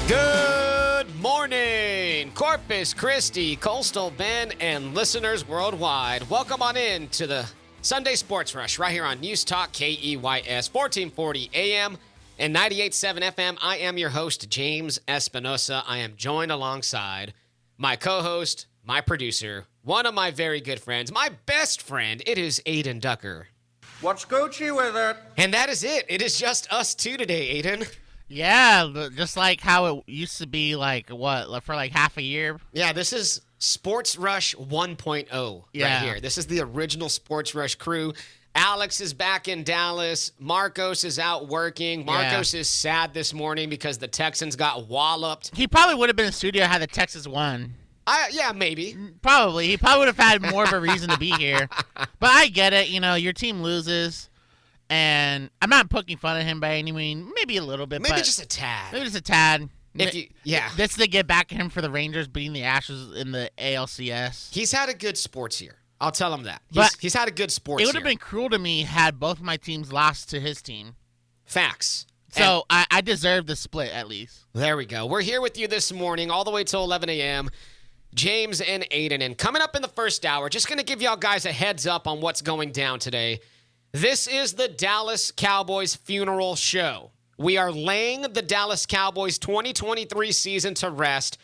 Good morning, Corpus, Christi, Coastal Bend, and listeners worldwide. Welcome on in to the Sunday Sports Rush right here on News Talk KEYS 1440 AM and 98.7 FM. I am your host, James Espinosa. I am joined alongside my co-host, my producer, one of my very good friends, my best friend. It is Adin Ducker. What's Gucci with it? And that is it. It is just us two today, Adin. Yeah, just like how it used to be, for half a year. Yeah, this is Sports Rush 1.0 right here. This is the original Sports Rush crew. Alex is back in Dallas. Marcos is out working. Marcos is sad this morning because the Texans got walloped. He probably would have been in the studio had the Texans won. Yeah, maybe. Probably. He probably would have had more of a reason to be here. But I get it. You know, your team loses. And I'm not poking fun at him by any means. Maybe a little bit. Maybe just a tad. Maybe just a tad. That's to get back at him for the Rangers beating the Astros in the ALCS. He's had a good sports year. I'll tell him that. He's had a good sports year. It would have been cruel to me had both of my teams lost to his team. Facts. So I deserve the split at least. There we go. We're here with you this morning all the way till 11 a.m. James and Adin. And coming up in the first hour, just going to give y'all guys a heads up on what's going down today. This is the Dallas Cowboys funeral show. We are laying the Dallas Cowboys 2023 season to rest.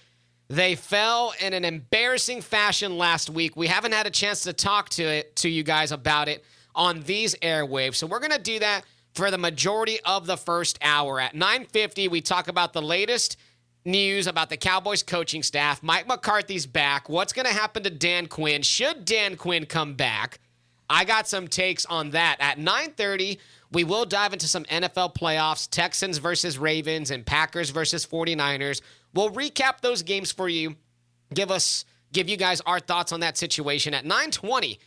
They fell in an embarrassing fashion last week. We haven't had a chance to talk to you guys about it on these airwaves. So we're going to do that for the majority of the first hour. At 9:50, we talk about the latest news about the Cowboys coaching staff. Mike McCarthy's back. What's going to happen to Dan Quinn? Should Dan Quinn come back? I got some takes on that. At 9:30, we will dive into some NFL playoffs, Texans versus Ravens and Packers versus 49ers. We'll recap those games for you, give you guys our thoughts on that situation. At 9:20,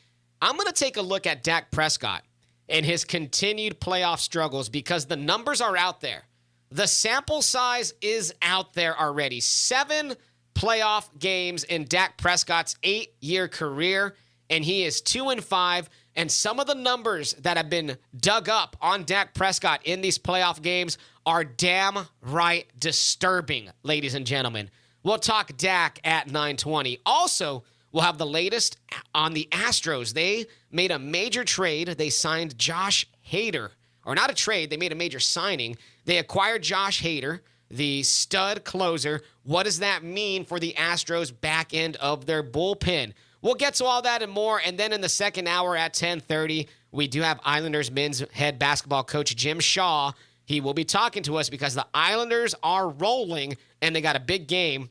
I'm going to take a look at Dak Prescott and his continued playoff struggles because the numbers are out there. The sample size is out there already. 7 playoff games in Dak Prescott's 8-year career. And he is 2-5, and some of the numbers that have been dug up on Dak Prescott in these playoff games are damn right disturbing, ladies and gentlemen. We'll talk Dak at 9:20. Also, we'll have the latest on the Astros. They made a major trade. They signed Josh Hader. Or not a trade, they made a major signing. They acquired Josh Hader, the stud closer. What does that mean for the Astros back end of their bullpen? We'll get to all that and more, and then in the second hour at 10:30, we do have Islanders men's head basketball coach Jim Shaw. He will be talking to us because the Islanders are rolling, and they got a big game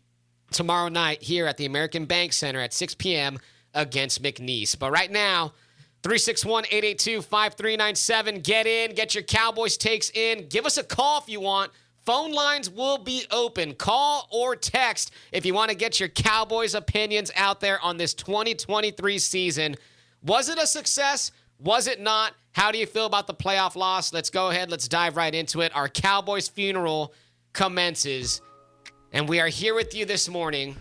tomorrow night here at the American Bank Center at 6 p.m. against McNeese. But right now, 361-882-5397. Get in, get your Cowboys takes in. Give us a call if you want. Phone lines will be open. Call or text if you want to get your Cowboys opinions out there on this 2023 season. Was it a success? Was it not? How do you feel about the playoff loss? Let's go ahead. Let's dive right into it. Our Cowboys funeral commences, and we are here with you this morning,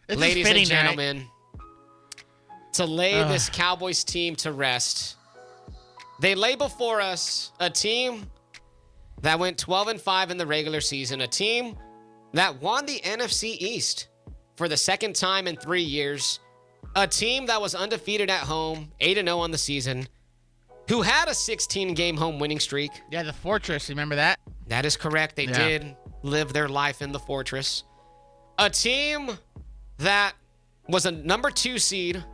ladies and gentlemen, to lay this Cowboys team to rest. They lay before us a team that went 12-5 in the regular season, a team that won the NFC East for the second time in 3 years, a team that was undefeated at home, 8-0 on the season, who had a 16-game home winning streak. Yeah, the Fortress, remember that? That is correct. They did live their life in the Fortress. A team that was a number 2 seed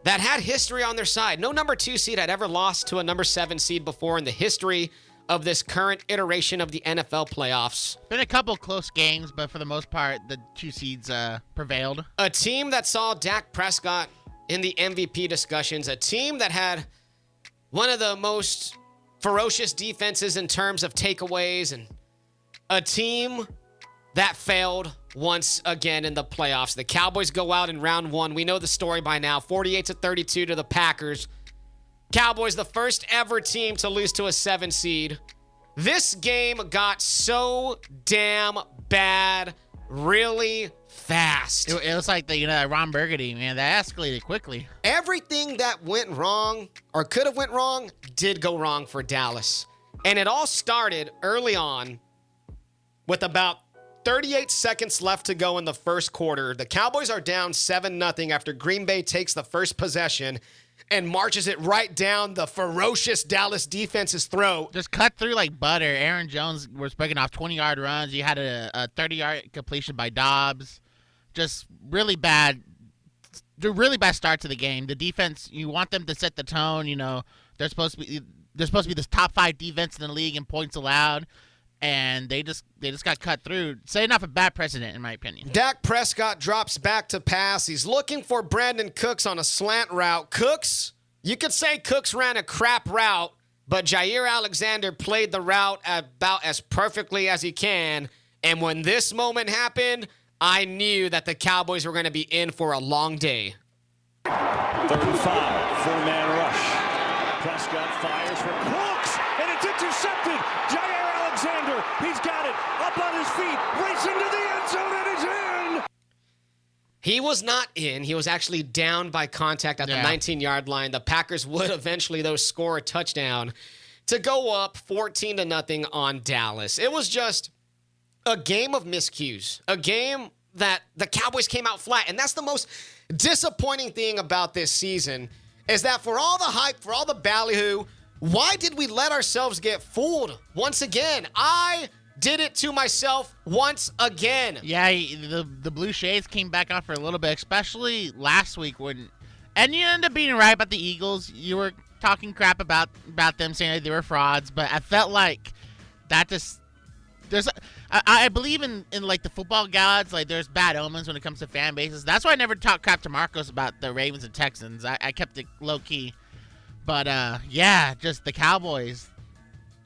that had history on their side. No number 2 seed had ever lost to a number 7 seed before in the history of this current iteration of the NFL playoffs. Been a couple close games, but for the most part, the 2 seeds prevailed. A team that saw Dak Prescott in the MVP discussions. A team that had one of the most ferocious defenses in terms of takeaways. And a team that failed once again in the playoffs. The Cowboys go out in round 1. We know the story by now. 48-32 to the Packers. Cowboys, the first ever team to lose to a 7 seed. This game got so damn bad really fast. It was like the Ron Burgundy, man. That escalated quickly. Everything that went wrong or could have went wrong did go wrong for Dallas. And it all started early on with about 38 seconds left to go in the first quarter. The Cowboys are down 7-0 after Green Bay takes the first possession and marches it right down the ferocious Dallas defense's throat. Just cut through like butter. Aaron Jones was breaking off 20-yard runs. You had a 30-yard completion by Dobbs. Just really bad start to the game. The defense, you want them to set the tone. You know, they're supposed to be this top 5 defense in the league in points allowed. And they just got cut through. Setting off a bad precedent, in my opinion. Dak Prescott drops back to pass. He's looking for Brandon Cooks on a slant route. You could say Cooks ran a crap route, but Jair Alexander played the route about as perfectly as he can. And when this moment happened, I knew that the Cowboys were going to be in for a long day. 3rd and 5, 4-man rush. Prescott fires for Cooks, and it's intercepted. Jair Alexander, he's got it, up on his feet, racing to the end zone, and he's in! He was not in. He was actually down by contact at the 19-yard line. The Packers would eventually, though, score a touchdown to go up 14-0 on Dallas. It was just a game of miscues, a game that the Cowboys came out flat, and that's the most disappointing thing about this season is that for all the hype, for all the ballyhoo, why did we let ourselves get fooled once again? I did it to myself once again. Yeah, the Blue Shades came back on for a little bit, especially last week and you ended up being right about the Eagles. You were talking crap about them, saying they were frauds, but I felt like that just I believe in like the football gods, like there's bad omens when it comes to fan bases. That's why I never talked crap to Marcos about the Ravens and Texans. I kept it low key. But just the Cowboys.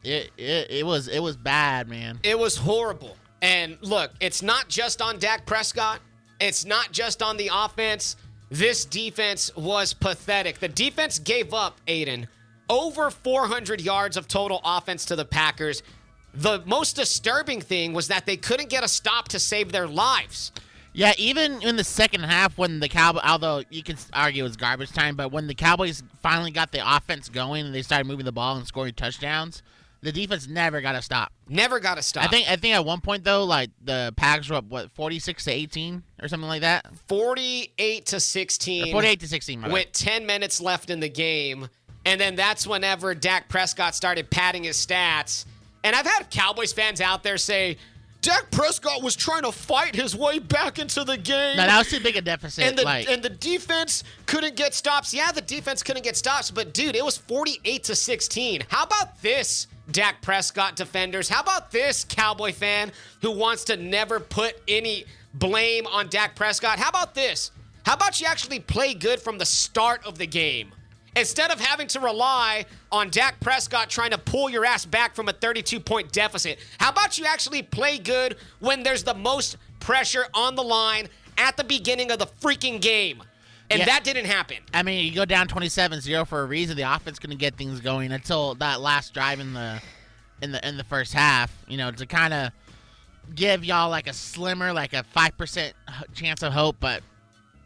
It was bad, man. It was horrible. And look, it's not just on Dak Prescott. It's not just on the offense. This defense was pathetic. The defense gave up, Aiden, over 400 yards of total offense to the Packers. The most disturbing thing was that they couldn't get a stop to save their lives. Yeah, even in the second half when the Cowboys, although you can argue it was garbage time, but when the Cowboys finally got the offense going and they started moving the ball and scoring touchdowns, the defense never got a stop. Never got a stop. I think at one point though, like the Packers were up 46-18 or something like that. 48-16. 48-16. With 10 minutes left in the game, and then that's whenever Dak Prescott started padding his stats. And I've had Cowboys fans out there say, Dak Prescott was trying to fight his way back into the game. No, that was too big a deficit. And the defense couldn't get stops. Yeah, the defense couldn't get stops, but dude, it was 48-16. How about this, Dak Prescott defenders? How about this Cowboy fan who wants to never put any blame on Dak Prescott? How about this? How about you actually play good from the start of the game? Instead of having to rely on Dak Prescott trying to pull your ass back from a 32-point deficit, how about you actually play good when there's the most pressure on the line at the beginning of the freaking game? And that didn't happen. I mean, you go down 27-0 for a reason. The offense couldn't get things going until that last drive in the first half, you know, to kind of give y'all like a slimmer, like a 5% chance of hope. But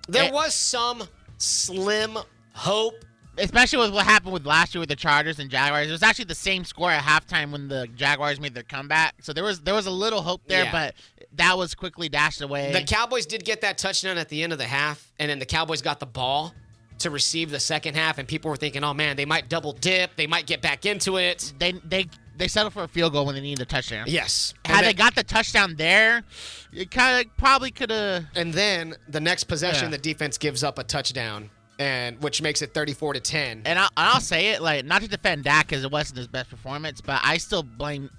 there was some slim hope. Especially with what happened with last year with the Chargers and Jaguars. It was actually the same score at halftime when the Jaguars made their comeback. So there was a little hope there, but that was quickly dashed away. The Cowboys did get that touchdown at the end of the half, and then the Cowboys got the ball to receive the second half, and people were thinking, oh, man, they might double dip. They might get back into it. They settled for a field goal when they needed a touchdown. Yes. Had they got the touchdown there, it kind of probably could have. And then the next possession, the defense gives up a touchdown. And which makes it 34-10. And I'll say it, like, not to defend Dak because it wasn't his best performance, but I still blame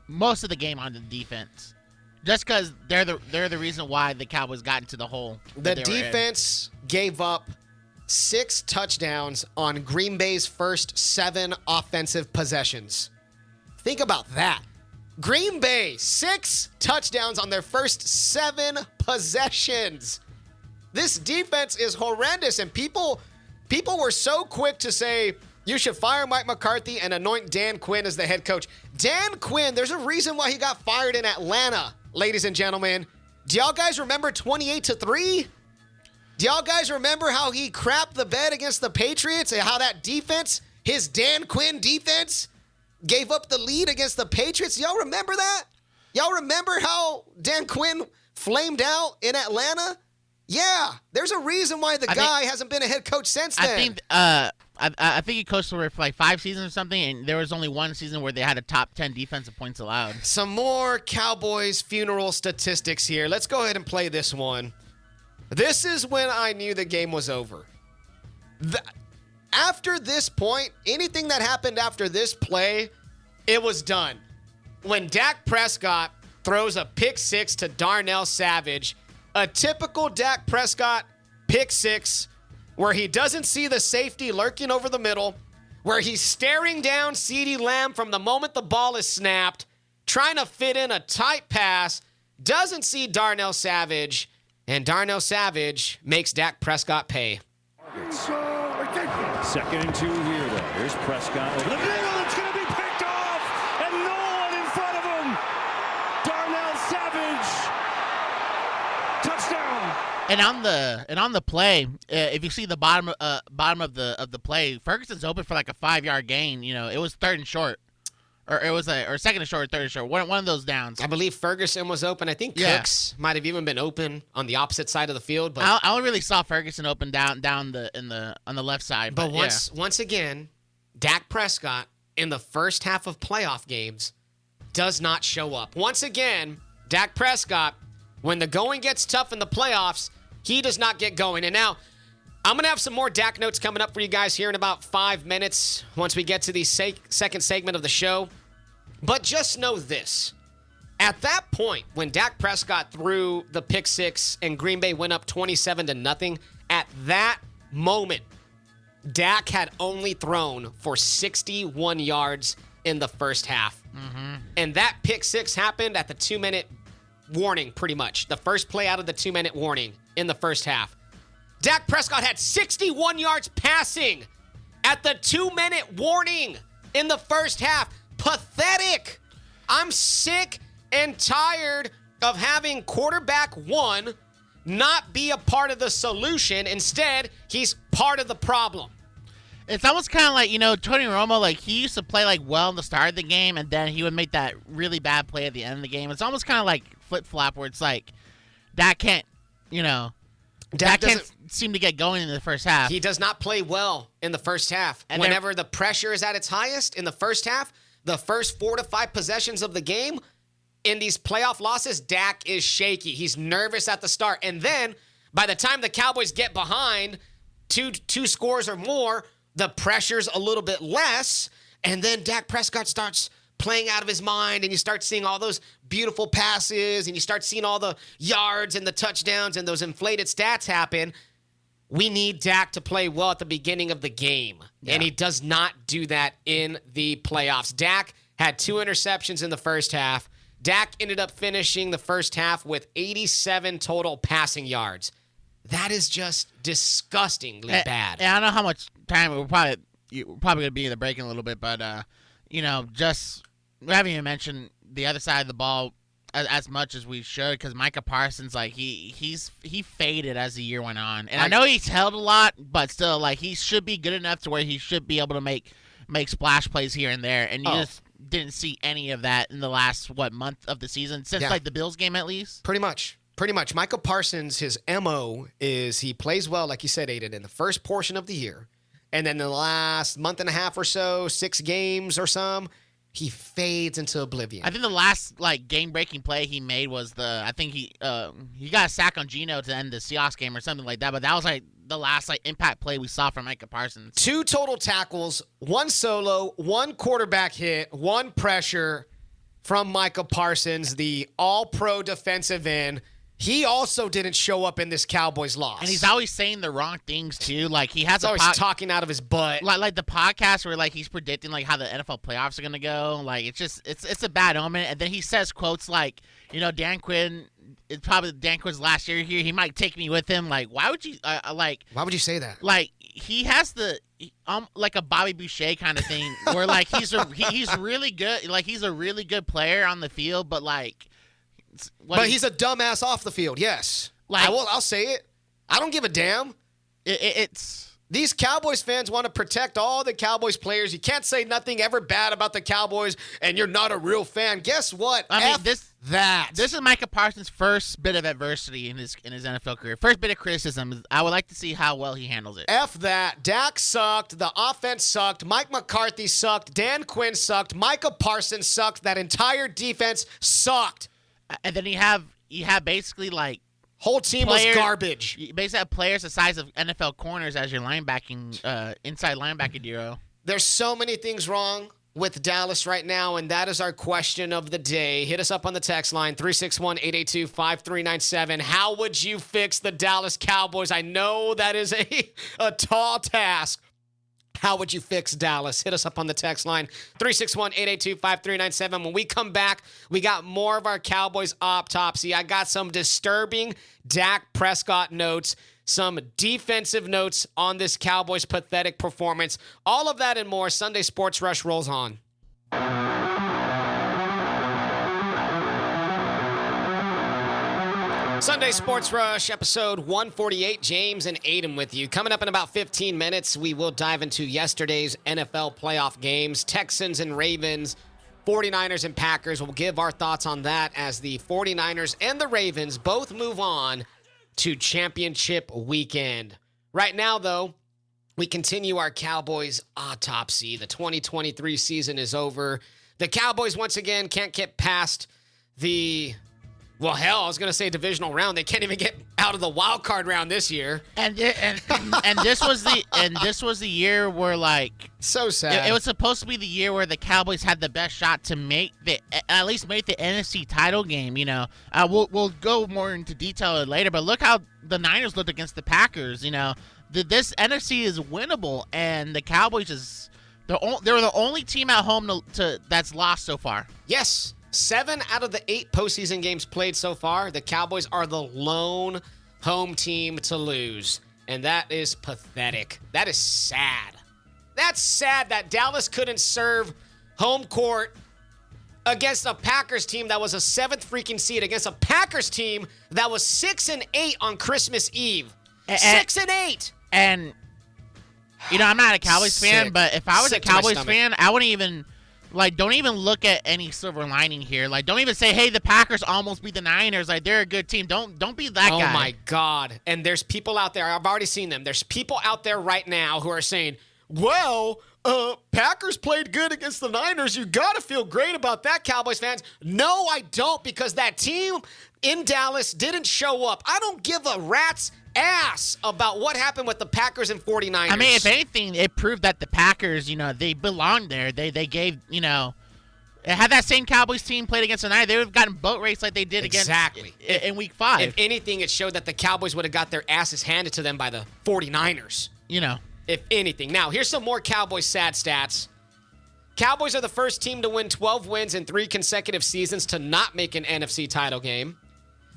most of the game on the defense, just because they're the reason why the Cowboys got into the hole. The defense gave up 6 touchdowns on Green Bay's first 7 offensive possessions. Think about that. Green Bay, 6 touchdowns on their first 7 possessions. This defense is horrendous, and people were so quick to say you should fire Mike McCarthy and anoint Dan Quinn as the head coach. Dan Quinn, there's a reason why he got fired in Atlanta, ladies and gentlemen. Do y'all guys remember 28-3? Do y'all guys remember how he crapped the bed against the Patriots and how that defense, his Dan Quinn defense, gave up the lead against the Patriots? Do y'all remember that? Y'all remember how Dan Quinn flamed out in Atlanta? Yeah, there's a reason why the guy hasn't been a head coach since then. I think he coached for like 5 seasons or something, and there was only one season where they had a top 10 defensive points allowed. Some more Cowboys funeral statistics here. Let's go ahead and play this one. This is when I knew the game was over. After this point, anything that happened after this play, it was done. When Dak Prescott throws a pick six to Darnell Savage, a typical Dak Prescott pick six where he doesn't see the safety lurking over the middle, where he's staring down CeeDee Lamb from the moment the ball is snapped, trying to fit in a tight pass, doesn't see Darnell Savage, and Darnell Savage makes Dak Prescott pay. 2nd and 2 here, though. Here's Prescott over the middle. It's going to be picked off, and no one in front of him. Darnell Savage, touchdown. And on the play, if you see the bottom of the play, Ferguson's open for like a 5-yard gain. You know, it was 3rd and short, or it was or 2nd and short, or 3rd and short. One of those downs. I believe Ferguson was open. I think Cooks might have even been open on the opposite side of the field. But I only really saw Ferguson open down on the left side. But once again, Dak Prescott in the first half of playoff games does not show up. Once again, Dak Prescott, when the going gets tough in the playoffs, he does not get going. And now, I'm going to have some more Dak notes coming up for you guys here in about 5 minutes once we get to the second segment of the show. But just know this. At that point, when Dak Prescott threw the pick six and Green Bay went up 27-0, at that moment, Dak had only thrown for 61 yards in the first half. Mm-hmm. And that pick six happened at the 2-minute warning, pretty much. The first play out of the 2-minute warning in the first half. Dak Prescott had 61 yards passing at the 2-minute warning in the first half. Pathetic. I'm sick and tired of having quarterback one not be a part of the solution. Instead, he's part of the problem. It's almost kind of like, Tony Romo, like, he used to play, like, well in the start of the game, and then he would make that really bad play at the end of the game. It's almost kind of like flip-flop, where it's like, Dak can't, Dak can't seem to get going in the first half. He does not play well in the first half. And whenever the pressure is at its highest in the first half, the first 4 to 5 possessions of the game, in these playoff losses, Dak is shaky. He's nervous at the start. And then, by the time the Cowboys get behind two scores or more, the pressure's a little bit less, and then Dak Prescott starts playing out of his mind, and you start seeing all those beautiful passes, and you start seeing all the yards and the touchdowns and those inflated stats happen. We need Dak to play well at the beginning of the game, and he does not do that in the playoffs. Dak had 2 interceptions in the first half. Dak ended up finishing the first half with 87 total passing yards. That is just disgustingly bad. And I don't know how much time we're probably going to be in the break in a little bit, but just we haven't even mentioned the other side of the ball as much as we should, because Micah Parsons, like, he faded as the year went on, and I know he's held a lot, but still, like, he should be good enough to where he should be able to make splash plays here and there, and you just didn't see any of that in the last month of the season since like the Bills game at least. Pretty much. Michael Parsons, his MO is he plays well, like you said, Aiden, in the first portion of the year. And then the last month and a half or so, 6 games or some, he fades into oblivion. I think the last game-breaking play he made was he got a sack on Geno to end the Seahawks game or something like that. But that was the last impact play we saw from Micah Parsons. 2 total tackles, 1 solo, 1 quarterback hit, 1 pressure from Micah Parsons, the all-pro defensive end. He also didn't show up in this Cowboys loss. And he's always saying the wrong things, too. Like, he has always talking out of his butt. Like the podcast where, he's predicting, how the NFL playoffs are going to go. Like, it's just, it's a bad omen. And then he says quotes like, Dan Quinn, it's probably Dan Quinn's last year here. He might take me with him. Like, why would you, why would you say that? Like, he has like a Bobby Boucher kind of thing where, he's really good. Like, he's a really good player on the field, but, but he's a dumbass off the field, yes. I'll say it. I don't give a damn. It's These Cowboys fans want to protect all the Cowboys players. You can't say nothing ever bad about the Cowboys, and you're not a real fan. Guess what? This is Micah Parsons' first bit of adversity in his NFL career. First bit of criticism. I would like to see how well he handles it. F that. Dak sucked. The offense sucked. Mike McCarthy sucked. Dan Quinn sucked. Micah Parsons sucked. That entire defense sucked. And then you have basically like whole team was garbage. You basically have players the size of NFL corners as your linebacking inside linebacker duo. There's so many things wrong with Dallas right now, and that is our question of the day. Hit us up on the text line, 361-882-5397. How would you fix the Dallas Cowboys? I know that is a tall task. How would you fix Dallas? Hit us up on the text line, 361-882-5397. When we come back, we got more of our Cowboys autopsy. I got some disturbing Dak Prescott notes, some defensive notes on this Cowboys' pathetic performance. All of that and more. Sunday Sports Rush rolls on. Sunday Sports Rush, episode 148. James and Adin with you. Coming up in about 15 minutes, we will dive into yesterday's NFL playoff games. Texans and Ravens, 49ers and Packers. We'll give our thoughts on that as the 49ers and the Ravens both move on to championship weekend. Right now, though, we continue our Cowboys autopsy. The 2023 season is over. The Cowboys, once again, can't get past the... Well, hell, I was going to say divisional round. They can't even get out of the wild card round this year. And this was the year where, like, so sad. It was supposed to be the year where the Cowboys had the best shot to at least make the NFC title game. You know, we'll go more into detail later. But look how the Niners looked against the Packers. You know, this NFC is winnable, and the Cowboys they were the only team at home that's lost so far. Yes. 7 out of the 8 postseason games played so far, the Cowboys are the lone home team to lose. And that is pathetic. That is sad. That's sad that Dallas couldn't serve home court against a Packers team that was a 7th freaking seed, against a Packers team that was 6-8 on Christmas Eve. 6-8. And, you know, I'm not a Cowboys fan, but if I was a Cowboys fan, I wouldn't even... Like, don't even look at any silver lining here. Like, don't even say, hey, the Packers almost beat the Niners. Like, they're a good team. Don't be that guy. Oh, my God. And there's people out there. I've already seen them. There's people out there right now who are saying, well, Packers played good against the Niners. You got to feel great about that, Cowboys fans. No, I don't, because that team in Dallas didn't show up. I don't give a rat's ass about what happened with the Packers and 49ers. I mean, if anything, it proved that the Packers, you know, they belonged there. They gave, you know, had that same Cowboys team played against the Niners, they would have gotten boat race like they did in Week 5. If anything, it showed that the Cowboys would have got their asses handed to them by the 49ers. You know. If anything. Now, here's some more Cowboys sad stats. Cowboys are the first team to win 12 wins in 3 consecutive seasons to not make an NFC title game.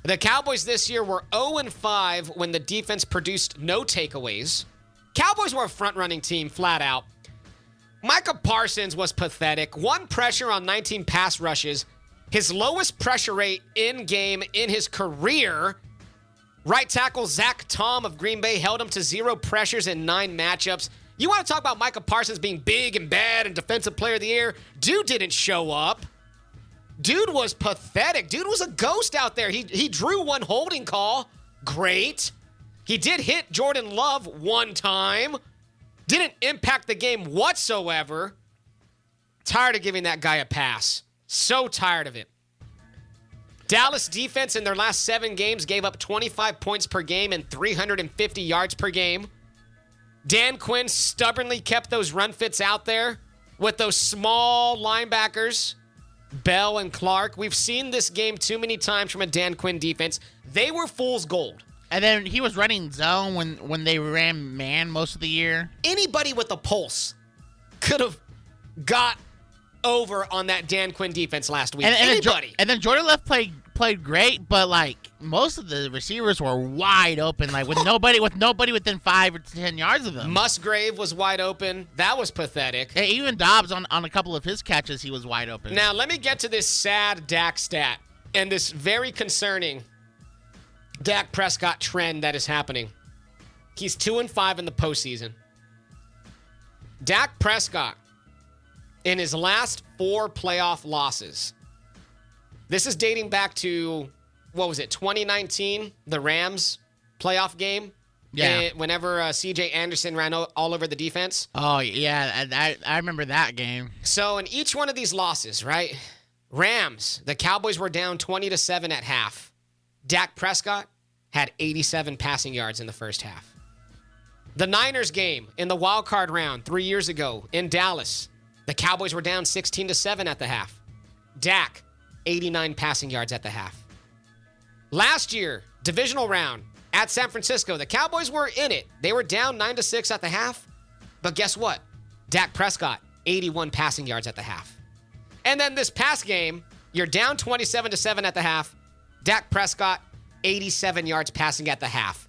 The Cowboys this year were 0-5 when the defense produced no takeaways. Cowboys were a front-running team, flat out. Micah Parsons was pathetic. 1 pressure on 19 pass rushes. His lowest pressure rate in-game in his career. Right tackle Zach Tom of Green Bay held him to 0 pressures in 9 matchups. You want to talk about Micah Parsons being big and bad and defensive player of the year? Dude didn't show up. Dude was pathetic. Dude was a ghost out there. He drew 1 holding call. Great. He did hit Jordan Love 1 time. Didn't impact the game whatsoever. Tired of giving that guy a pass. So tired of it. Dallas defense in their last 7 games gave up 25 points per game and 350 yards per game. Dan Quinn stubbornly kept those run fits out there with those small linebackers, Bell and Clark. We've seen this game too many times from a Dan Quinn defense. They were fool's gold. And then he was running zone when they ran man most of the year. Anybody with a pulse could have got over on that Dan Quinn defense last week. Anybody. And then Jordan Love played great, but like most of the receivers were wide open, like with nobody within 5 or 10 yards of them. Musgrave was wide open. That was pathetic. And even Dobbs on a couple of his catches, he was wide open. Now let me get to this sad Dak stat and this very concerning Dak Prescott trend that is happening. He's 2-5 in the postseason. Dak Prescott, in his last 4 playoff losses, this is dating back to, 2019, the Rams playoff game? Yeah. Whenever C.J. Anderson ran all over the defense. Oh, yeah, I remember that game. So in each one of these losses, right, Rams, the Cowboys were down 20-7 at half. Dak Prescott had 87 passing yards in the first half. The Niners game in the wild card round 3 years ago in Dallas, the Cowboys were down 16-7 at the half. Dak, 89 passing yards at the half. Last year, divisional round at San Francisco, the Cowboys were in it. They were down 9-6 at the half. But guess what? Dak Prescott, 81 passing yards at the half. And then this past game, you're down 27-7 at the half. Dak Prescott, 87 yards passing at the half.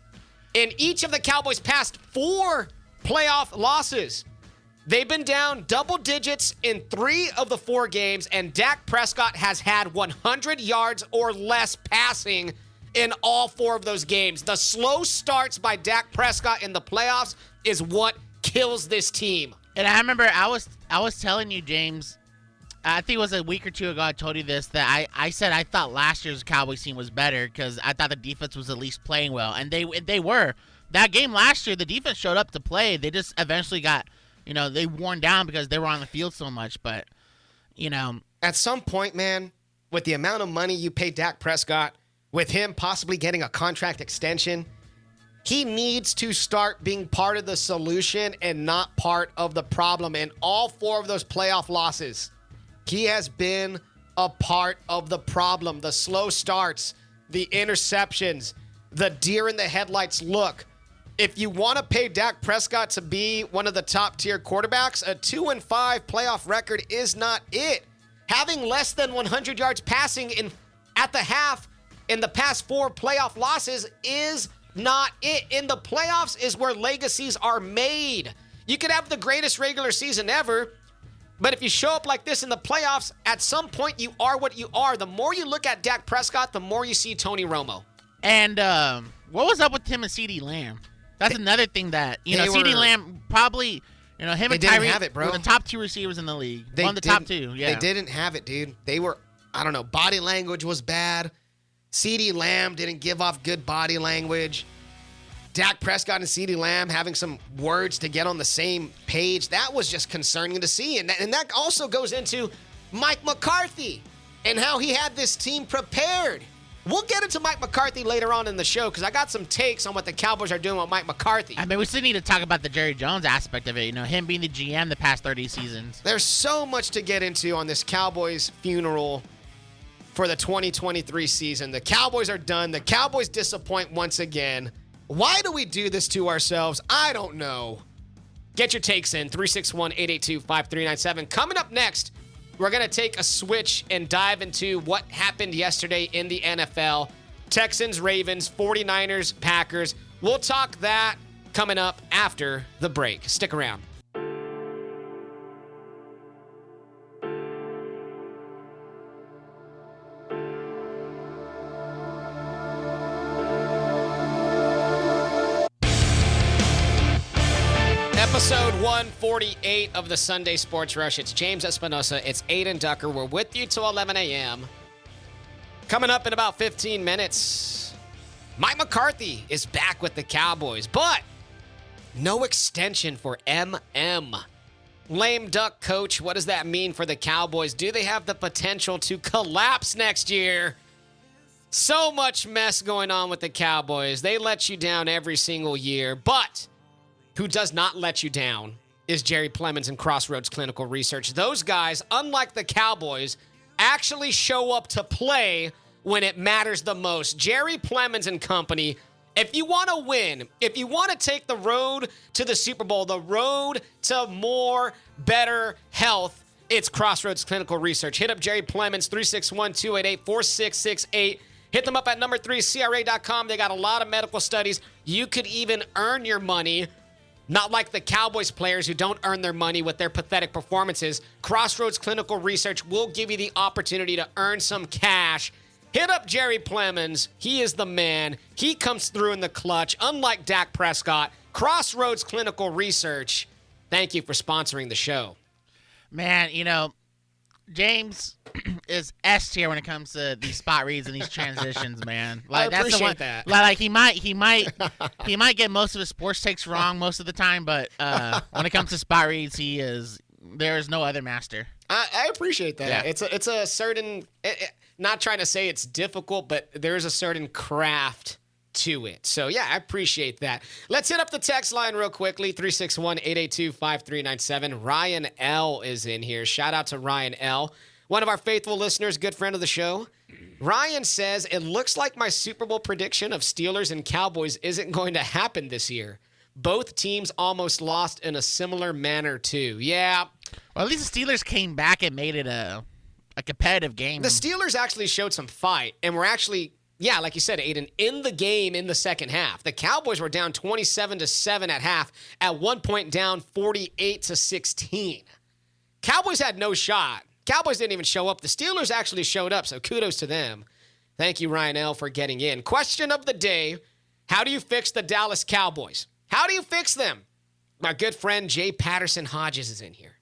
In each of the Cowboys' past 4 playoff losses, they've been down double digits in 3 of the 4 games, and Dak Prescott has had 100 yards or less passing in all 4 of those games. The slow starts by Dak Prescott in the playoffs is what kills this team. And I remember I was telling you, James, I think it was a week or 2 ago I told you this, that I said I thought last year's Cowboys team was better because I thought the defense was at least playing well. And they were. That game last year, the defense showed up to play. They just eventually got, they worn down because they were on the field so much. But, At some point, man, with the amount of money you pay Dak Prescott, with him possibly getting a contract extension, he needs to start being part of the solution and not part of the problem. In all 4 of those playoff losses, he has been a part of the problem. The slow starts, the interceptions, the deer in the headlights look. If you want to pay Dak Prescott to be one of the top-tier quarterbacks, a 2-5 playoff record is not it. Having less than 100 yards passing at the half in the past 4 playoff losses is not it. In the playoffs is where legacies are made. You could have the greatest regular season ever, but if you show up like this in the playoffs, at some point you are what you are. The more you look at Dak Prescott, the more you see Tony Romo. And what was up with him and CeeDee Lamb? That's another thing that, CeeDee Lamb probably, him and Tyreek were the top 2 receivers in the league. One of the top 2, yeah. They didn't have it, dude. They were, body language was bad. CeeDee Lamb didn't give off good body language. Dak Prescott and CeeDee Lamb having some words to get on the same page, that was just concerning to see. And that also goes into Mike McCarthy and how he had this team prepared. We'll get into Mike McCarthy later on in the show because I got some takes on what the Cowboys are doing with Mike McCarthy. I mean, we still need to talk about the Jerry Jones aspect of it, him being the GM the past 30 seasons. There's so much to get into on this Cowboys funeral for the 2023 season. The Cowboys are done. The Cowboys disappoint once again. Why do we do this to ourselves? I don't know. Get your takes in, 361-882-5397. Coming up next, we're going to take a switch and dive into what happened yesterday in the NFL. Texans, Ravens, 49ers, Packers. We'll talk that coming up after the break. Stick around. Episode 148 of the Sunday Sports Rush. It's James Espinosa. It's Adin Ducker. We're with you till 11 a.m. Coming up in about 15 minutes, Mike McCarthy is back with the Cowboys, but no extension for MM. Lame duck coach. What does that mean for the Cowboys? Do they have the potential to collapse next year? So much mess going on with the Cowboys. They let you down every single year, but who does not let you down is Jerry Plemons and Crossroads Clinical Research. Those guys, unlike the Cowboys, actually show up to play when it matters the most. Jerry Plemons and company, if you want to win, if you want to take the road to the Super Bowl, the road to more, better health, it's Crossroads Clinical Research. Hit up Jerry Plemons, 361-288-4668. Hit them up at number 3cra.com. They got a lot of medical studies. You could even earn your money. Not like the Cowboys players who don't earn their money with their pathetic performances. Crossroads Clinical Research will give you the opportunity to earn some cash. Hit up Jerry Plemons. He is the man. He comes through in the clutch. Unlike Dak Prescott, Crossroads Clinical Research, Thank you for sponsoring the show. Man, James is S tier when it comes to these spot reads and these transitions, man. I That's the one, appreciate that. Like he might get most of his sports takes wrong most of the time, but when it comes to spot reads, there is no other master. I appreciate that. Yeah. It's a certain, not trying to say it's difficult, but there's a certain craft to it. So, yeah, I appreciate that. Let's hit up the text line real quickly, 361-882-5397. Ryan L. is in here. Shout out to Ryan L., one of our faithful listeners, good friend of the show. Ryan says, it looks like my Super Bowl prediction of Steelers and Cowboys isn't going to happen this year. Both teams almost lost in a similar manner, too. Yeah. Well, at least the Steelers came back and made it a competitive game. The Steelers actually showed some fight, and were actually, yeah, like you said, Aiden, in the game in the second half. The Cowboys were down 27-7 at half, at one point down 48-16. Cowboys had no shot. Cowboys didn't even show up. The Steelers actually showed up, so kudos to them. Thank you, Ryan L., for getting in. Question of the day, how do you fix the Dallas Cowboys? How do you fix them? My good friend Jay Patterson Hodges is in here.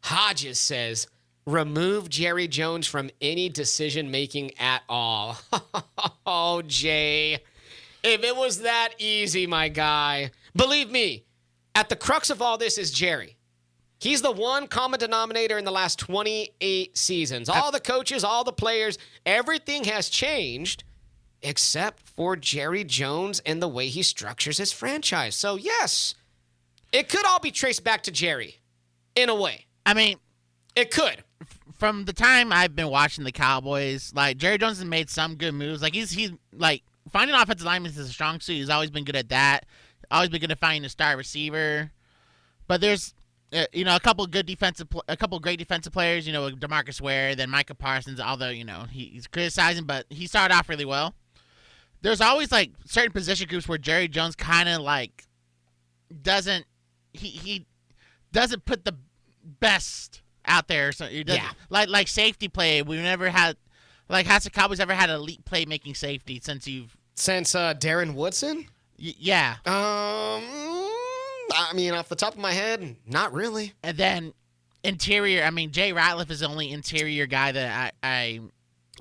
Hodges says, remove Jerry Jones from any decision-making at all. Oh, Jay. If it was that easy, my guy. Believe me, at the crux of all this is Jerry. He's the one common denominator in the last 28 seasons. All the coaches, all the players, everything has changed except for Jerry Jones and the way he structures his franchise. So, yes, it could all be traced back to Jerry in a way. I mean, it could. From the time I've been watching the Cowboys, like Jerry Jones has made some good moves. Like he's like finding offensive linemen is a strong suit. He's always been good at that. Always been good at finding a star receiver. But there's a couple great defensive players. DeMarcus Ware, then Micah Parsons. Although he's criticizing, but he started off really well. There's always like certain position groups where Jerry Jones kind of like doesn't put the best out there. So he doesn't, like safety play. We've never had, like, has the Cowboys ever had elite playmaking safety since Darren Woodson? Yeah. I mean, off the top of my head, not really. And then interior. I mean, Jay Ratliff is the only interior guy that I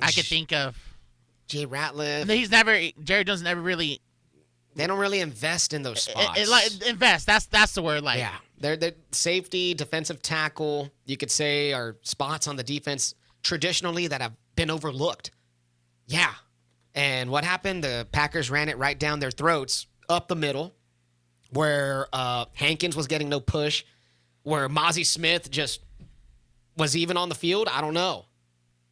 could think of. Jay Ratliff. Jerry Jones never really. They don't really invest in those spots. Invest. That's the word. Like, yeah, they're safety, defensive tackle. You could say are spots on the defense traditionally that have been overlooked. Yeah, and what happened? The Packers ran it right down their throats, up the middle, where Hankins was getting no push, where Mozzie Smith just was even on the field. I don't know.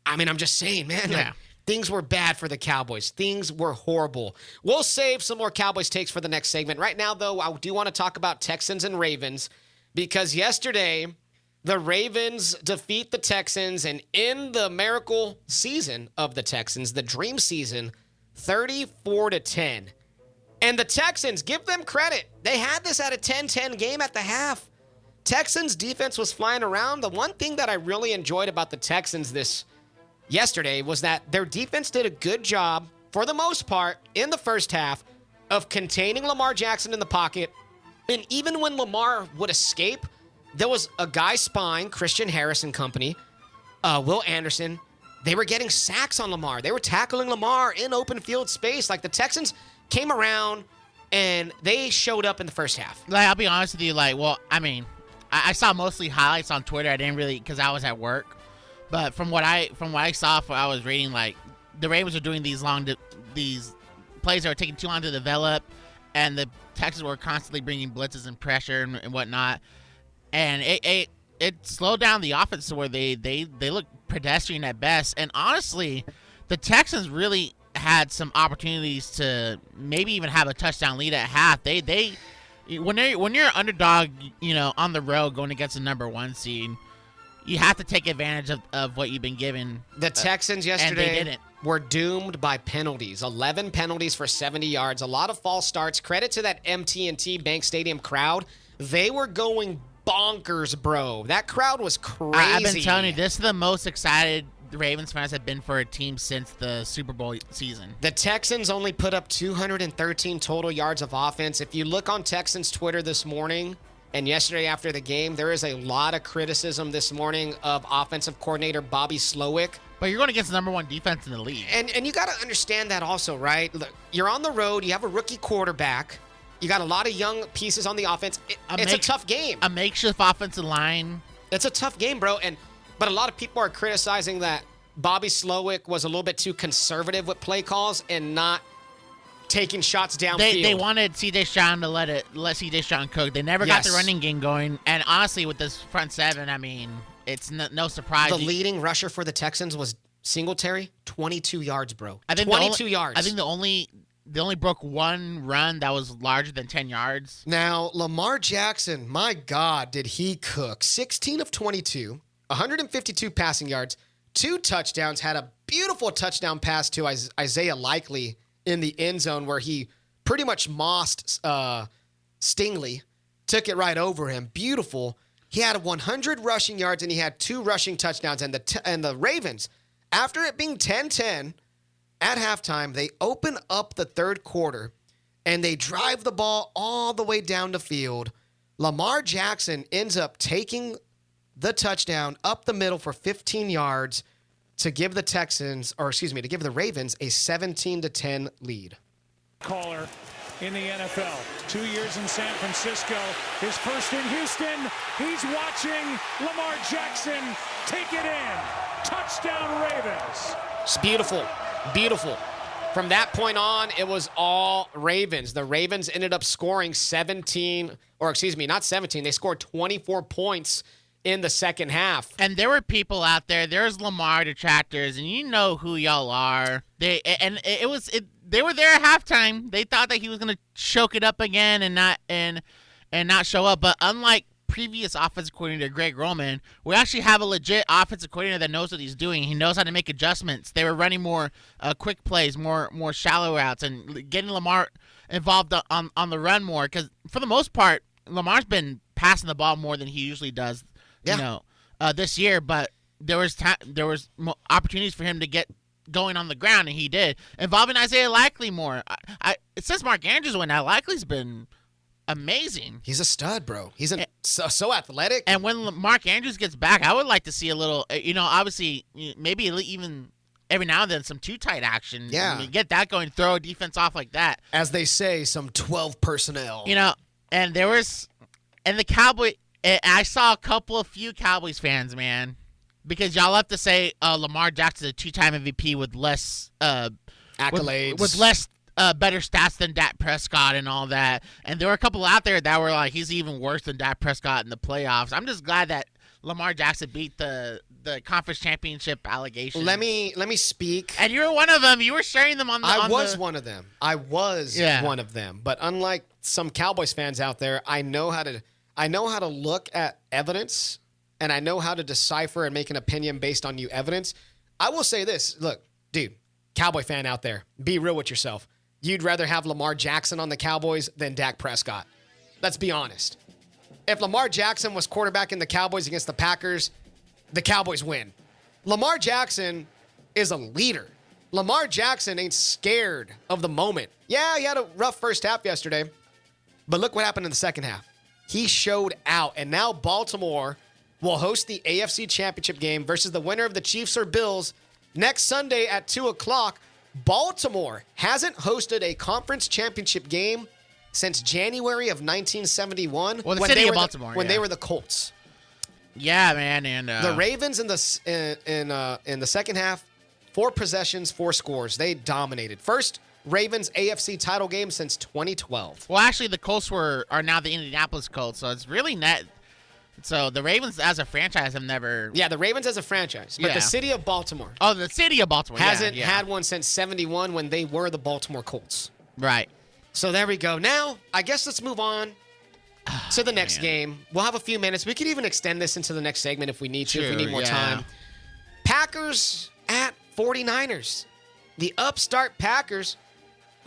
I mean, I'm just saying, man. Yeah. Things were bad for the Cowboys. Things were horrible. We'll save some more Cowboys takes for the next segment. Right now, though, I do want to talk about Texans and Ravens because yesterday the Ravens defeat the Texans and end the miracle season of the Texans, the dream season, 34-10. And the Texans, give them credit. They had this at a 10-10 game at the half. Texans defense was flying around. The one thing that I really enjoyed about the Texans yesterday was that their defense did a good job, for the most part, in the first half of containing Lamar Jackson in the pocket. And even when Lamar would escape, there was a guy spying, Christian Harris and company, Will Anderson. They were getting sacks on Lamar. They were tackling Lamar in open field space. Like, the Texans came around, and they showed up in the first half. Like, I'll be honest with you. Like, well, I mean, I saw mostly highlights on Twitter. I didn't really, because I was at work. But from what I saw, I was reading, like, the Ravens were doing these plays that were taking too long to develop, and the Texans were constantly bringing blitzes and pressure and whatnot, and it slowed down the offense to where they look pedestrian at best. And honestly, the Texans really had some opportunities to maybe even have a touchdown lead at half. When you're an underdog, on the road going against the number 1 seed. You have to take advantage of what you've been given. The Texans yesterday were doomed by penalties. 11 penalties for 70 yards. A lot of false starts. Credit to that MT&T Bank Stadium crowd. They were going bonkers, bro. That crowd was crazy. I've been telling you, this is the most excited the Ravens fans have been for a team since the Super Bowl season. The Texans only put up 213 total yards of offense. If you look on Texans Twitter this morning, And yesterday after the game, there is a lot of criticism this morning of offensive coordinator Bobby Slowick. But you're going against the number one defense in the league. And you got to understand that also, right? Look, you're on the road. You have a rookie quarterback. You got a lot of young pieces on the offense. It's a tough game. A makeshift offensive line. It's a tough game, bro. But a lot of people are criticizing that Bobby Slowick was a little bit too conservative with play calls and not taking shots downfield. They wanted C.J. Stroud to let C.J. Stroud cook. They never got the running game going. And honestly, with this front seven, I mean, it's no surprise. The leading rusher for the Texans was Singletary, 22 yards, bro. I think 22 yards. I think they only broke one run that was larger than 10 yards. Now, Lamar Jackson, my God, did he cook. 16 of 22, 152 passing yards, 2 touchdowns, had a beautiful touchdown pass to Isaiah Likely in the end zone where he pretty much mossed Stingley, took it right over him. Beautiful. He had 100 rushing yards and he had 2 rushing touchdowns. And the Ravens, after it being 10-10 at halftime, they open up the third quarter and they drive the ball all the way down the field. Lamar Jackson ends up taking the touchdown up the middle for 15 yards to give the Ravens a 17-10 lead. Caller in the NFL. 2 years in San Francisco. His first in Houston. He's watching Lamar Jackson take it in. Touchdown Ravens. It's beautiful. Beautiful. From that point on, it was all Ravens. The Ravens ended up scoring they scored 24 points in the second half. And there were people out there. There's Lamar detractors, and you know who y'all are. They were there at halftime. They thought that he was going to choke it up again and not show up. But unlike previous offensive coordinator Greg Roman, we actually have a legit offensive coordinator that knows what he's doing. He knows how to make adjustments. They were running more quick plays, more shallow routes, and getting Lamar involved on the run more. Because for the most part, Lamar's been passing the ball more than he usually does. This year, but there was opportunities for him to get going on the ground, and he did, involving Isaiah Likely more. Since Mark Andrews went out, Likely's been amazing. He's a stud, bro. He's so athletic. And when Mark Andrews gets back, I would like to see a little, obviously, maybe even every now and then some too tight action. Yeah. Get that going, throw a defense off like that. As they say, some 12 personnel. And the Cowboys. I saw a few Cowboys fans, man, because y'all have to say Lamar Jackson's a 2-time MVP with less accolades, with less better stats than Dak Prescott and all that. And there were a couple out there that were like, he's even worse than Dak Prescott in the playoffs. I'm just glad that Lamar Jackson beat the conference championship allegations. Let me speak. And you were one of them. You were sharing them on the. I was one of them. One of them. But unlike some Cowboys fans out there, I know how to look at evidence, and I know how to decipher and make an opinion based on new evidence. I will say this. Look, dude, Cowboy fan out there, be real with yourself. You'd rather have Lamar Jackson on the Cowboys than Dak Prescott. Let's be honest. If Lamar Jackson was quarterback in the Cowboys against the Packers, the Cowboys win. Lamar Jackson is a leader. Lamar Jackson ain't scared of the moment. Yeah, he had a rough first half yesterday, but look what happened in the second half. He showed out, and now Baltimore will host the AFC Championship game versus the winner of the Chiefs or Bills next Sunday at 2 o'clock. Baltimore hasn't hosted a conference championship game since January of 1971. Well, the city of Baltimore, when they were the Colts. Yeah, man, and the Ravens in the second half, 4 possessions, 4 scores. They dominated. First Ravens AFC title game since 2012. Well, actually, the Colts are now the Indianapolis Colts, so it's really net. So the Ravens as a franchise have never. Yeah, the Ravens as a franchise, but the city of Baltimore. Oh, the city of Baltimore hasn't had one since '71 when they were the Baltimore Colts. Right. So there we go. Now, I guess let's move on to the next game. We'll have a few minutes. We could even extend this into the next segment if we need to, if we need more time. Packers at 49ers. The upstart Packers.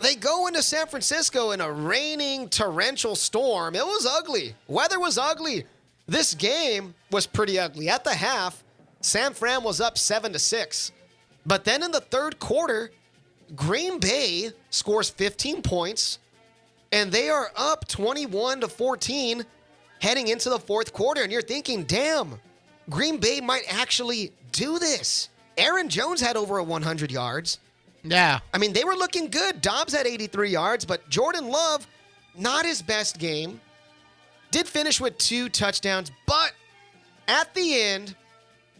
They go into San Francisco in a raining torrential storm. It was ugly. Weather was ugly. This game was pretty ugly. At the half, San Fran was up 7-6. But then in the third quarter, Green Bay scores 15 points, and they are up 21-14. heading into the fourth quarter, and you're thinking, damn, Green Bay might actually do this. Aaron Jones had over 100 yards. Yeah. I mean, they were looking good. Dobbs had 83 yards, but Jordan Love, not his best game. Did finish with 2 touchdowns, but at the end,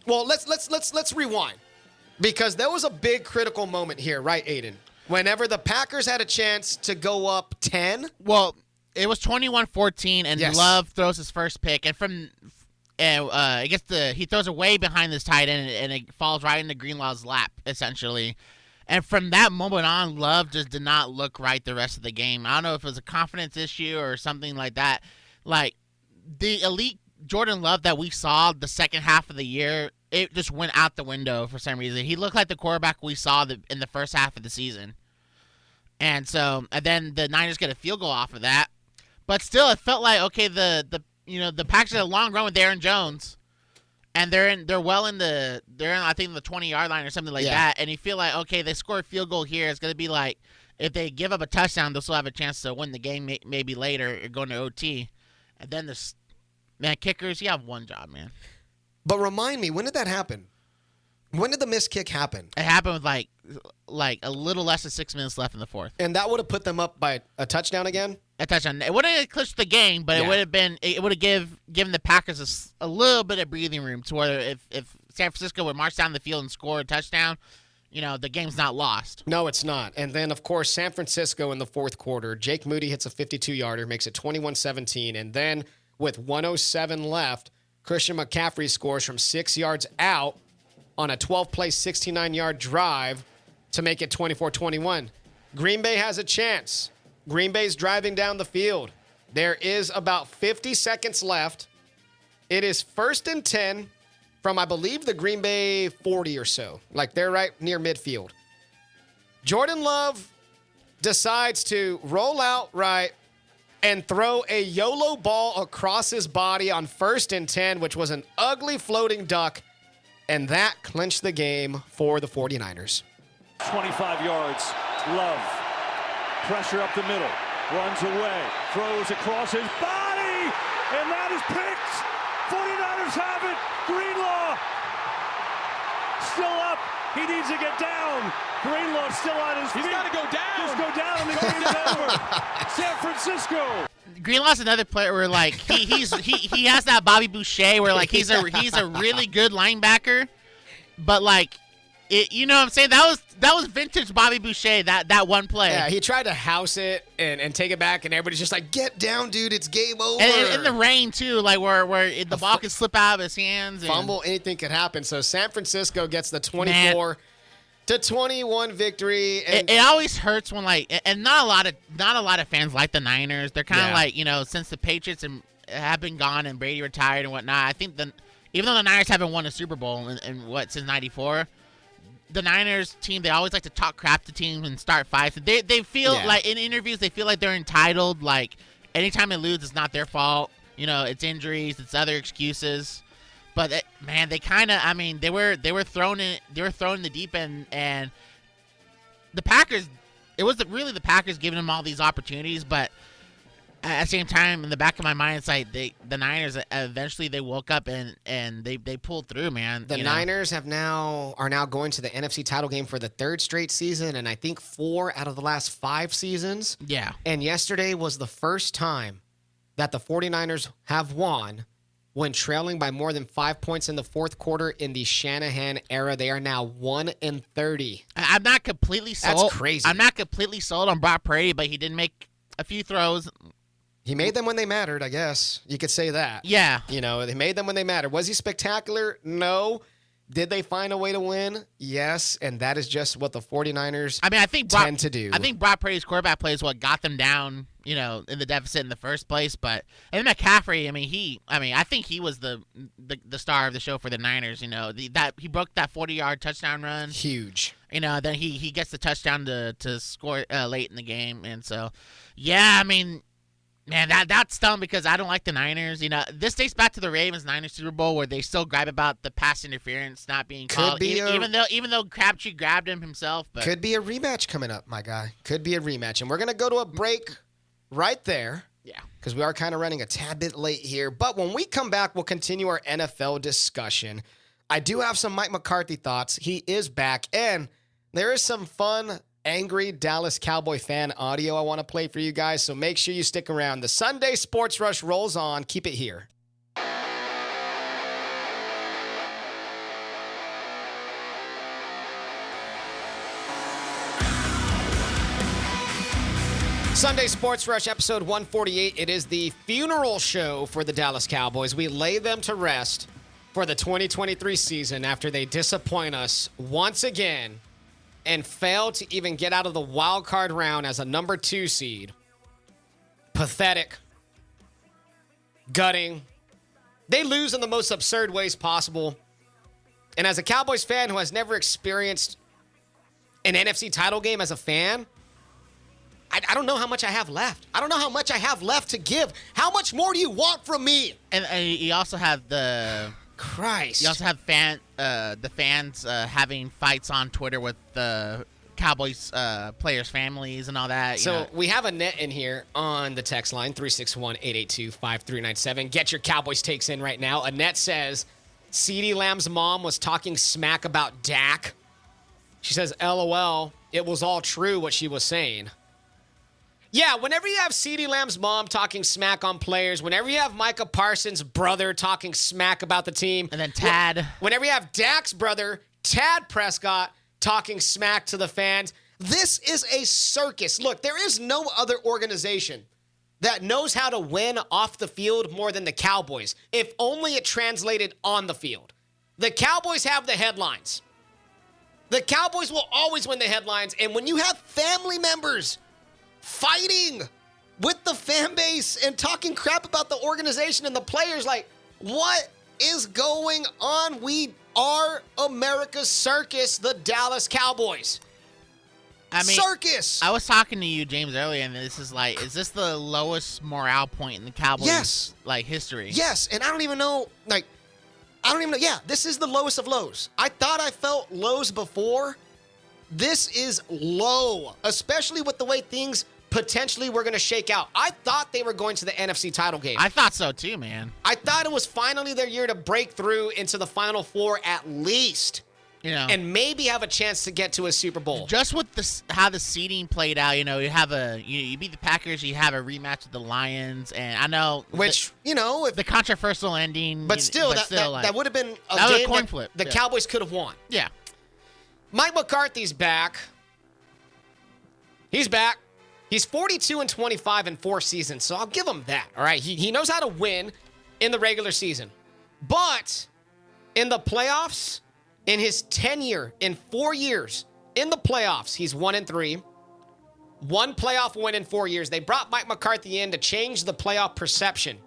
well, let's rewind, because there was a big critical moment here, right, Aiden? Whenever the Packers had a chance to go up 10. Well, it was 21-14, and Yes. Love throws his first pick, and he throws it way behind this tight end, and it falls right into Greenlaw's lap, essentially. And from that moment on, Love just did not look right the rest of the game. I don't know if it was a confidence issue or something like that. Like, the elite Jordan Love that we saw the second half of the year, it just went out the window for some reason. He looked like the quarterback we saw in the first half of the season. And then the Niners get a field goal off of that. But still, it felt like, okay, the Packers had a long run with Aaron Jones, and they're in the 20-yard line or something like that. And you feel like, okay, they score a field goal here. It's going to be like, if they give up a touchdown, they'll still have a chance to win the game maybe later or going to OT. And then kickers, you have one job, man. But remind me, when did that happen? When did the missed kick happen? It happened with like a little less than 6 minutes left in the fourth. And that would have put them up by a touchdown again? A touchdown. It wouldn't have clinched the game, but it would have given the Packers a little bit of breathing room to where if San Francisco would march down the field and score a touchdown, the game's not lost. No, it's not. And then, of course, San Francisco in the fourth quarter, Jake Moody hits a 52-yarder, makes it 21-17. And then with 1:07 left, Christian McCaffrey scores from 6 yards out on a 12-play, 69-yard drive to make it 24-21. Green Bay has a chance. Green Bay's driving down the field. There is about 50 seconds left. It is 1st and 10 from, I believe, the Green Bay 40 or so. Like, they're right near midfield. Jordan Love decides to roll out right and throw a YOLO ball across his body on 1st and 10, which was an ugly floating duck, and that clinched the game for the 49ers. 25 yards. Love. Pressure up the middle. Runs away. Throws across his body. And that is picked. 49ers have it. Greenlaw. Still up. He needs to get down. Greenlaw still on his feet. He's got to go down. Just go down and the game is over. San Francisco. Greenlaw's another player where like he has that Bobby Boucher where like he's a really good linebacker, but like you know what I'm saying, that was vintage Bobby Boucher, that one play. Yeah, he tried to house it and take it back, and everybody's just like, get down, dude, it's game over. And in the rain too, like where the ball could slip out of his hands. Fumble, anything could happen. So San Francisco gets the 24-21 victory. And it always hurts when and not a lot of fans like the Niners. They're kind of like, since the Patriots have been gone and Brady retired and whatnot. I think even though the Niners haven't won a Super Bowl since '94, the Niners team, they always like to talk crap to teams and start fights. They feel like in interviews they feel like they're entitled. Like anytime they lose, it's not their fault. It's injuries, it's other excuses. But they kind of, they were thrown in the deep end, and the Packers. It was really the Packers giving them all these opportunities, but at the same time, in the back of my mind, it's like the Niners eventually they woke up and they pulled through, man. The Niners are now going to the NFC title game for the 3rd straight season, and I think 4 out of the last 5 seasons. Yeah. And yesterday was the first time that the 49ers have won when trailing by more than 5 points in the fourth quarter in the Shanahan era. They are now 1-30. I'm not completely sold. That's crazy. I'm not completely sold on Brock Purdy, but he did make a few throws. He made them when they mattered, I guess. You could say that. Yeah. They made them when they mattered. Was he spectacular? No. Did they find a way to win? Yes. And that is just what the 49ers tend to do. I think Brock Purdy's quarterback play is what got them down, in the deficit in the first place. And then McCaffrey, I think he was the star of the show for the Niners. That he broke that 40-yard touchdown run. Huge. Then he gets the touchdown to score late in the game. And so, yeah, man, that stung because I don't like the Niners. This dates back to the Ravens-Niners Super Bowl where they still gripe about the pass interference not being called, even though Crabtree grabbed him himself. But could be a rematch coming up, my guy. Could be a rematch. And we're going to go to a break right there. Yeah. Because we are kind of running a tad bit late here. But when we come back, we'll continue our NFL discussion. I do have some Mike McCarthy thoughts. He is back. And there is some fun, angry Dallas Cowboy fan audio I want to play for you guys. So make sure you stick around. The Sunday Sports Rush rolls on. Keep it here. Sunday Sports Rush, episode 148. It is the funeral show for the Dallas Cowboys. We lay them to rest for the 2023 season after they disappoint us once again and fail to even get out of the wild card round as a number 2 seed. Pathetic. Gutting. They lose in the most absurd ways possible. And as a Cowboys fan who has never experienced an NFC title game as a fan, I don't know how much I have left. I don't know how much I have left to give. How much more do you want from me? And you also have Christ. You also have the fans having fights on Twitter with the Cowboys players' families and all that. So we have Annette in here on the text line, 361-882-5397. Get your Cowboys takes in right now. Annette says, CeeDee Lamb's mom was talking smack about Dak. She says, LOL, it was all true what she was saying. Yeah, whenever you have CeeDee Lamb's mom talking smack on players, whenever you have Micah Parsons' brother talking smack about the team. And then Tad. Whenever you have Dak's brother, Tad Prescott, talking smack to the fans. This is a circus. Look, there is no other organization that knows how to win off the field more than the Cowboys, if only it translated on the field. The Cowboys have the headlines. The Cowboys will always win the headlines, and when you have family members fighting with the fan base and talking crap about the organization and the players, like, what is going on? We are America's circus, the Dallas Cowboys. I mean, circus. I was talking to you, James, earlier, and this is this the lowest morale point in the Cowboys history? Yes, and I don't even know. Yeah, this is the lowest of lows. I thought I felt lows before. This is low, especially with the way things potentially were going to shake out. I thought they were going to the NFC title game. I thought so too, man. I thought it was finally their year to break through into the Final Four at least. And maybe have a chance to get to a Super Bowl. Just with how the seeding played out, you have you beat the Packers, you have a rematch with the Lions, and I know if the controversial ending, but that would have been a that was game a coin flip. The Cowboys could have won. Yeah. Mike McCarthy's back. He's back. He's 42-25 in 4 seasons, so I'll give him that. All right, he knows how to win in the regular season, but in the playoffs. In his tenure, in 4 years, in the playoffs, he's 1-3. 1 playoff win in 4 years. They brought Mike McCarthy in to change the playoff perception.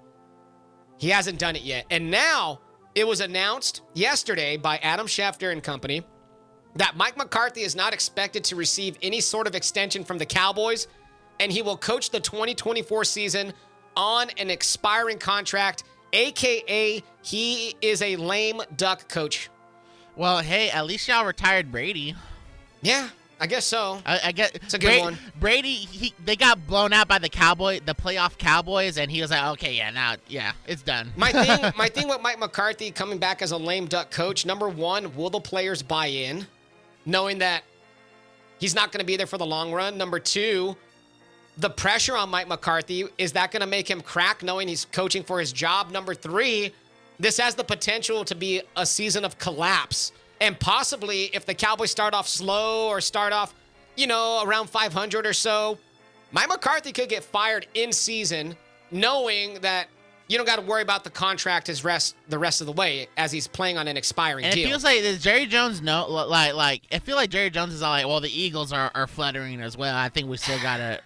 He hasn't done it yet. And now it was announced yesterday by Adam Schefter and company that Mike McCarthy is not expected to receive any sort of extension from the Cowboys, and he will coach the 2024 season on an expiring contract, a.k.a. he is a lame duck coach. Well, hey, at least y'all retired Brady. Yeah, I guess so. I get it's a good one. Brady, they got blown out by the playoff Cowboys, and he was like, okay, it's done. My thing with Mike McCarthy coming back as a lame duck coach, number one, will the players buy in, knowing that he's not going to be there for the long run? Number two, the pressure on Mike McCarthy, is that going to make him crack, knowing he's coaching for his job? Number three, this has the potential to be a season of collapse. And possibly, if the Cowboys start off slow or start off, around 500 or so, Mike McCarthy could get fired in season, knowing that you don't got to worry about the contract the rest of the way as he's playing on an expiring deal. And it feels like does Jerry Jones I feel like Jerry Jones is all like, well, the Eagles are fluttering as well. I think we still got a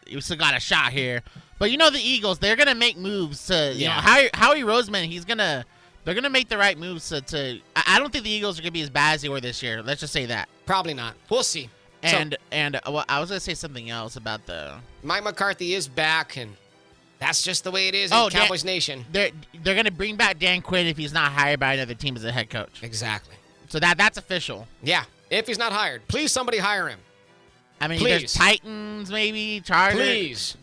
shot here. But the Eagles, they're gonna make moves to Howie Roseman, they're going to make the right moves to I don't think the Eagles are going to be as bad as they were this year. Let's just say that. Probably not. We'll see. And I was going to say something else about Mike McCarthy is back, and that's just the way it is in Cowboys Nation. They're going to bring back Dan Quinn if he's not hired by another team as a head coach. Exactly. So that's official. Yeah, if he's not hired. Please, somebody hire him. I mean, there's Titans, maybe, Chargers. Please.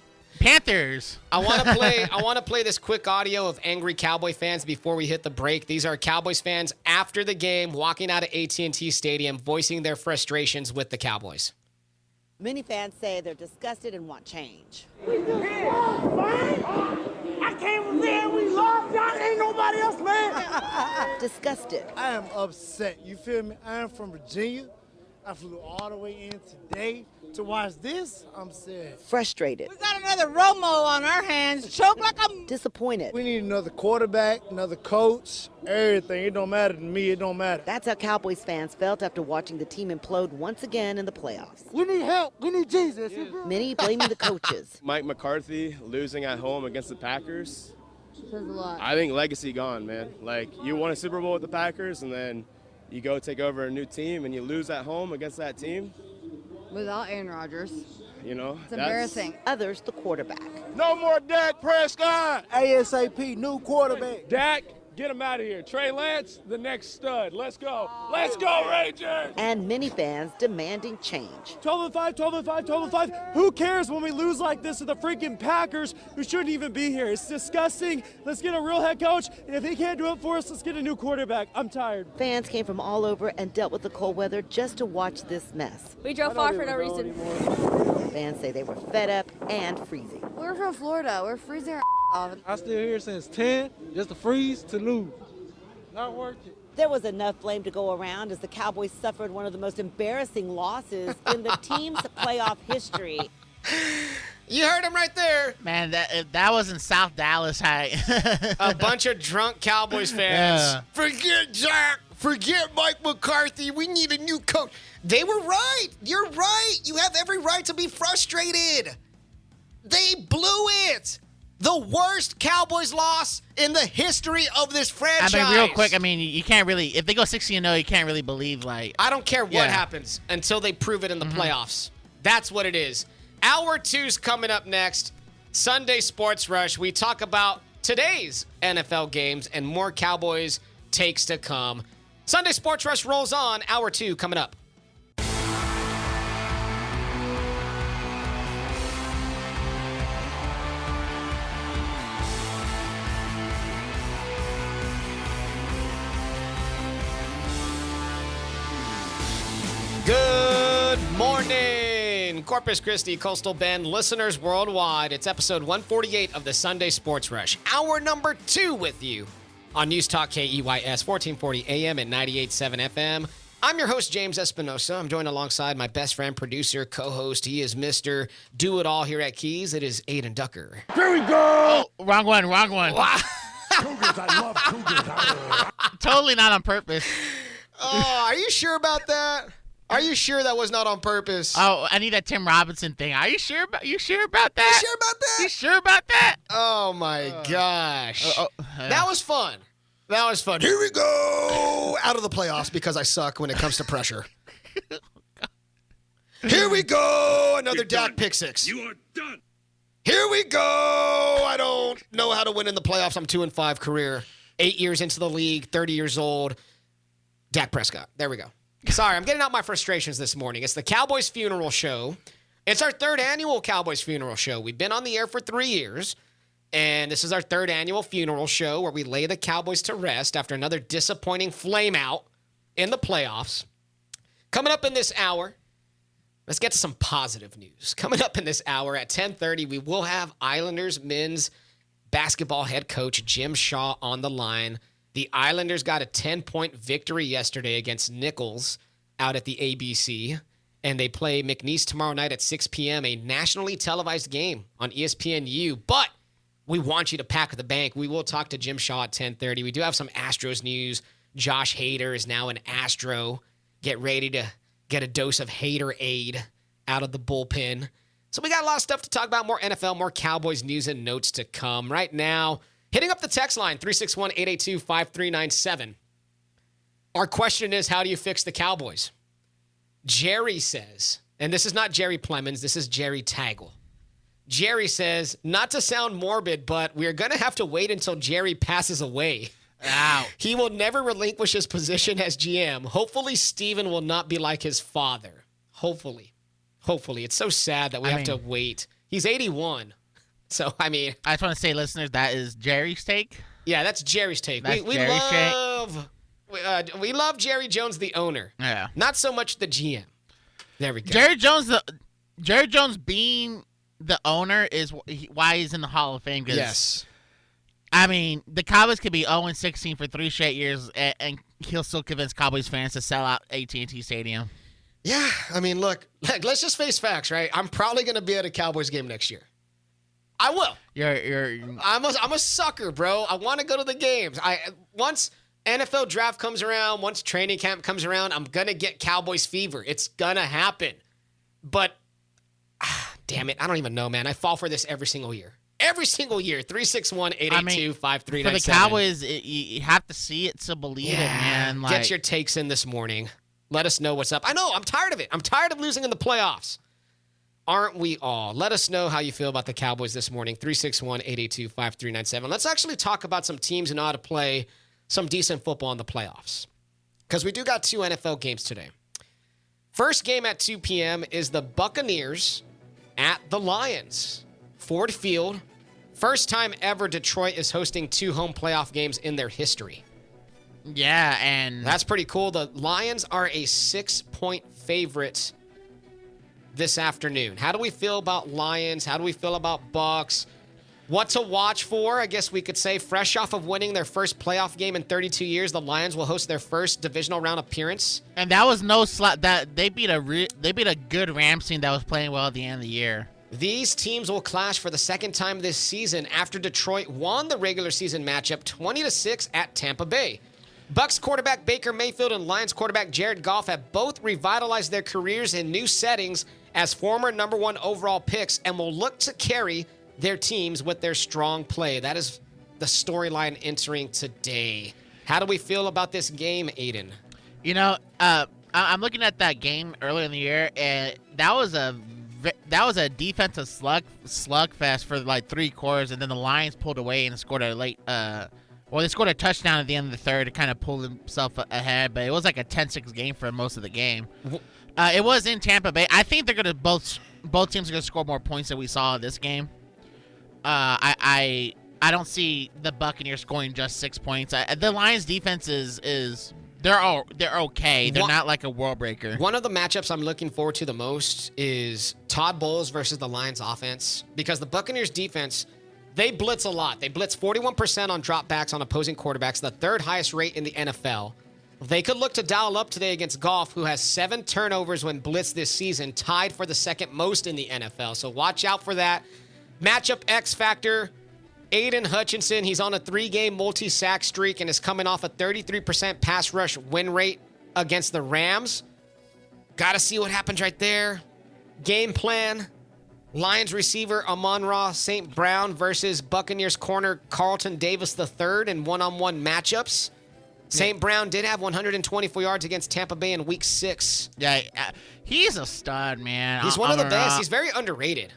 Panthers. I want to play this quick audio of angry Cowboy fans before we hit the break. These are Cowboys fans after the game walking out of AT&T Stadium voicing their frustrations with the Cowboys. Many fans say they're disgusted and want change. I came from there, we lost, y'all ain't nobody else, man. Disgusted. I am upset. You feel me? I am from Virginia. I flew all the way in today to watch this. I'm sad. Frustrated. We got another Romo on our hands, choke like I'm... Disappointed. We need another quarterback, another coach, everything. It don't matter to me. It don't matter. That's how Cowboys fans felt after watching the team implode once again in the playoffs. We need help. We need Jesus. Many blaming the coaches. Mike McCarthy losing at home against the Packers. Says a lot. I think legacy gone, man. Like, you won a Super Bowl with the Packers, and then you go take over a new team, and you lose at home against that team. Without Aaron Rodgers. You know, It's embarrassing. Others, the quarterback. No more Dak Prescott. ASAP, new quarterback. Dak, get him out of here. Trey Lance, the next stud. Let's go. Let's go, Rangers. And many fans demanding change. 12-5, 12-5, 12-5. Who cares when we lose like this to the freaking Packers who shouldn't even be here? It's disgusting. Let's get a real head coach. And if he can't do it for us, let's get a new quarterback. I'm tired. Fans came from all over and dealt with the cold weather just to watch this mess. We drove far for no reason. Fans say they were fed up and freezing. We're from Florida. We're freezing our off. I still here since 10, just to freeze to lose. Not worth it. There was enough blame to go around as the Cowboys suffered one of the most embarrassing losses in the team's playoff history. You heard him right there. Man, that was in South Dallas. A bunch of drunk Cowboys fans. Yeah. Forget Jack. Forget Mike McCarthy. We need a new coach. They were right. You're right. You have every right to be frustrated. They blew it. The worst Cowboys loss in the history of this franchise. I mean, real quick, you can't really, if they go 16-0, you can't really believe, like. I don't care what happens until they prove it in the playoffs. That's what it is. Hour 2's coming up next. Sunday Sports Rush. We talk about today's NFL games and more Cowboys takes to come. Sunday Sports Rush rolls on. Hour 2 coming up. Good morning, Corpus Christi, Coastal Bend, listeners worldwide. It's episode 148 of the Sunday Sports Rush. Hour number 2 with you on News Talk KEYS, 1440 AM and 98.7 FM. I'm your host, James Espinosa. I'm joined alongside my best friend, producer, co-host. He is Mr. Do-It-All here at Keys. It is Adin Ducker. Here we go. Oh, wrong one. Wow. Cougars, I love Cougars. Totally not on purpose. Oh, are you sure about that? Are you sure that was not on purpose? Oh, I need that Tim Robinson thing. Are you sure about that? You sure about that? You sure about that? Oh, my gosh. That was fun. That was fun. Here we go. Out of the playoffs because I suck when it comes to pressure. Here we go. Another Dak pick six. You are done. Here we go. I don't know how to win in the playoffs. I'm 2-5 career. 8 years into the league, 30 years old. Dak Prescott. There we go. Sorry, I'm getting out my frustrations this morning. It's the Cowboys funeral show. It's our 3rd annual Cowboys funeral show. We've been on the air for 3 years, and this is our 3rd annual funeral show where we lay the Cowboys to rest after another disappointing flame out in the playoffs. Coming up in this hour, let's get to some positive news. Coming up in this hour at 10:30, we will have Islanders men's basketball head coach Jim Shaw on the line. The Islanders got a 10-point victory yesterday against Nichols out at the ABC, and they play McNeese tomorrow night at 6 p.m., a nationally televised game on ESPNU. But we want you to pack the bank. We will talk to Jim Shaw at 10:30. We do have some Astros news. Josh Hader is now an Astro. Get ready to get a dose of Hader-aid out of the bullpen. So we got a lot of stuff to talk about, more NFL, more Cowboys news and notes to come. Right now, hitting up the text line, 361-882-5397. Our question is, how do you fix the Cowboys? Jerry says, and this is not Jerry Plemons, this is Jerry Taggle. Jerry says, not to sound morbid, but we're going to have to wait until Jerry passes away. Ow. He will never relinquish his position as GM. Hopefully, Steven will not be like his father. Hopefully. It's so sad that we have to wait. He's 81. So, I mean, I just want to say, listeners, that is Jerry's take. yeah, that's Jerry's take. That's we Jerry's take. love we love Jerry Jones, the owner. Yeah. Not so much the GM. There we go. Jerry Jones being the owner is why he's in the Hall of Fame. Yes. I mean, the Cowboys could be 0-16 for 3 straight years, and he'll still convince Cowboys fans to sell out AT&T Stadium. Yeah, I mean, look, let's just face facts, right? I'm probably going to be at a Cowboys game next year. I will. I'm a sucker, bro. I want to go to the games. Once NFL draft comes around, once training camp comes around, I'm going to get Cowboys fever. It's going to happen. But, damn it, I don't even know, man. I fall for this every single year. Every single year. 361-882-5397. For the Cowboys, you have to see it to believe it, man. Get your takes in this morning. Let us know what's up. I know, I'm tired of it. I'm tired of losing in the playoffs. Aren't we all? Let us know how you feel about the Cowboys this morning. 361-882-5397. Let's actually talk about some teams and how to play some decent football in the playoffs. Because we do got 2 NFL games today. First game at 2 p.m. is the Buccaneers at the Lions. Ford Field. First time ever Detroit is hosting 2 home playoff games in their history. Yeah, and that's pretty cool. The Lions are a 6-point favorite this afternoon. How do we feel about Lions? How do we feel about Bucks? What to watch for? I guess we could say fresh off of winning their first playoff game in 32 years, the Lions will host their first divisional round appearance. And that was no slot. That they beat a good Rams team that was playing well at the end of the year. These teams will clash for the second time this season after Detroit won the regular season matchup 20-6 at Tampa Bay. Bucks quarterback Baker Mayfield and Lions quarterback Jared Goff have both revitalized their careers in new settings as former number 1 overall picks and will look to carry their teams with their strong play. That is the storyline entering today. How do we feel about this game, Aiden? You know, I'm looking at that game earlier in the year, and that was a defensive slugfest for like 3 quarters, and then the Lions pulled away and scored a late. They scored a touchdown at the end of the third to kind of pull themselves ahead, but it was like a 10-6 game for most of the game. It was in Tampa Bay. I think they're gonna both teams are gonna score more points than we saw in this game. I don't see the Buccaneers scoring just 6 points. The Lions defense is they're okay. They're not like a world breaker. One of the matchups I'm looking forward to the most is Todd Bowles versus the Lions offense, because the Buccaneers defense, they blitz a lot. They blitz 41% on dropbacks on opposing quarterbacks, the 3rd highest rate in the NFL. They could look to dial up today against Goff, who has 7 turnovers when blitzed this season, tied for the 2nd most in the NFL. So watch out for that. Matchup X factor, Aiden Hutchinson. He's on a 3-game multi-sack streak and is coming off a 33% pass rush win rate against the Rams. Got to see what happens right there. Game plan. Lions receiver Amon-Ra St. Brown versus Buccaneers corner Carlton Davis III in one-on-one matchups. St. Brown did have 124 yards against Tampa Bay in Week 6. Yeah, he's a stud, man. He's one of the best. He's very underrated,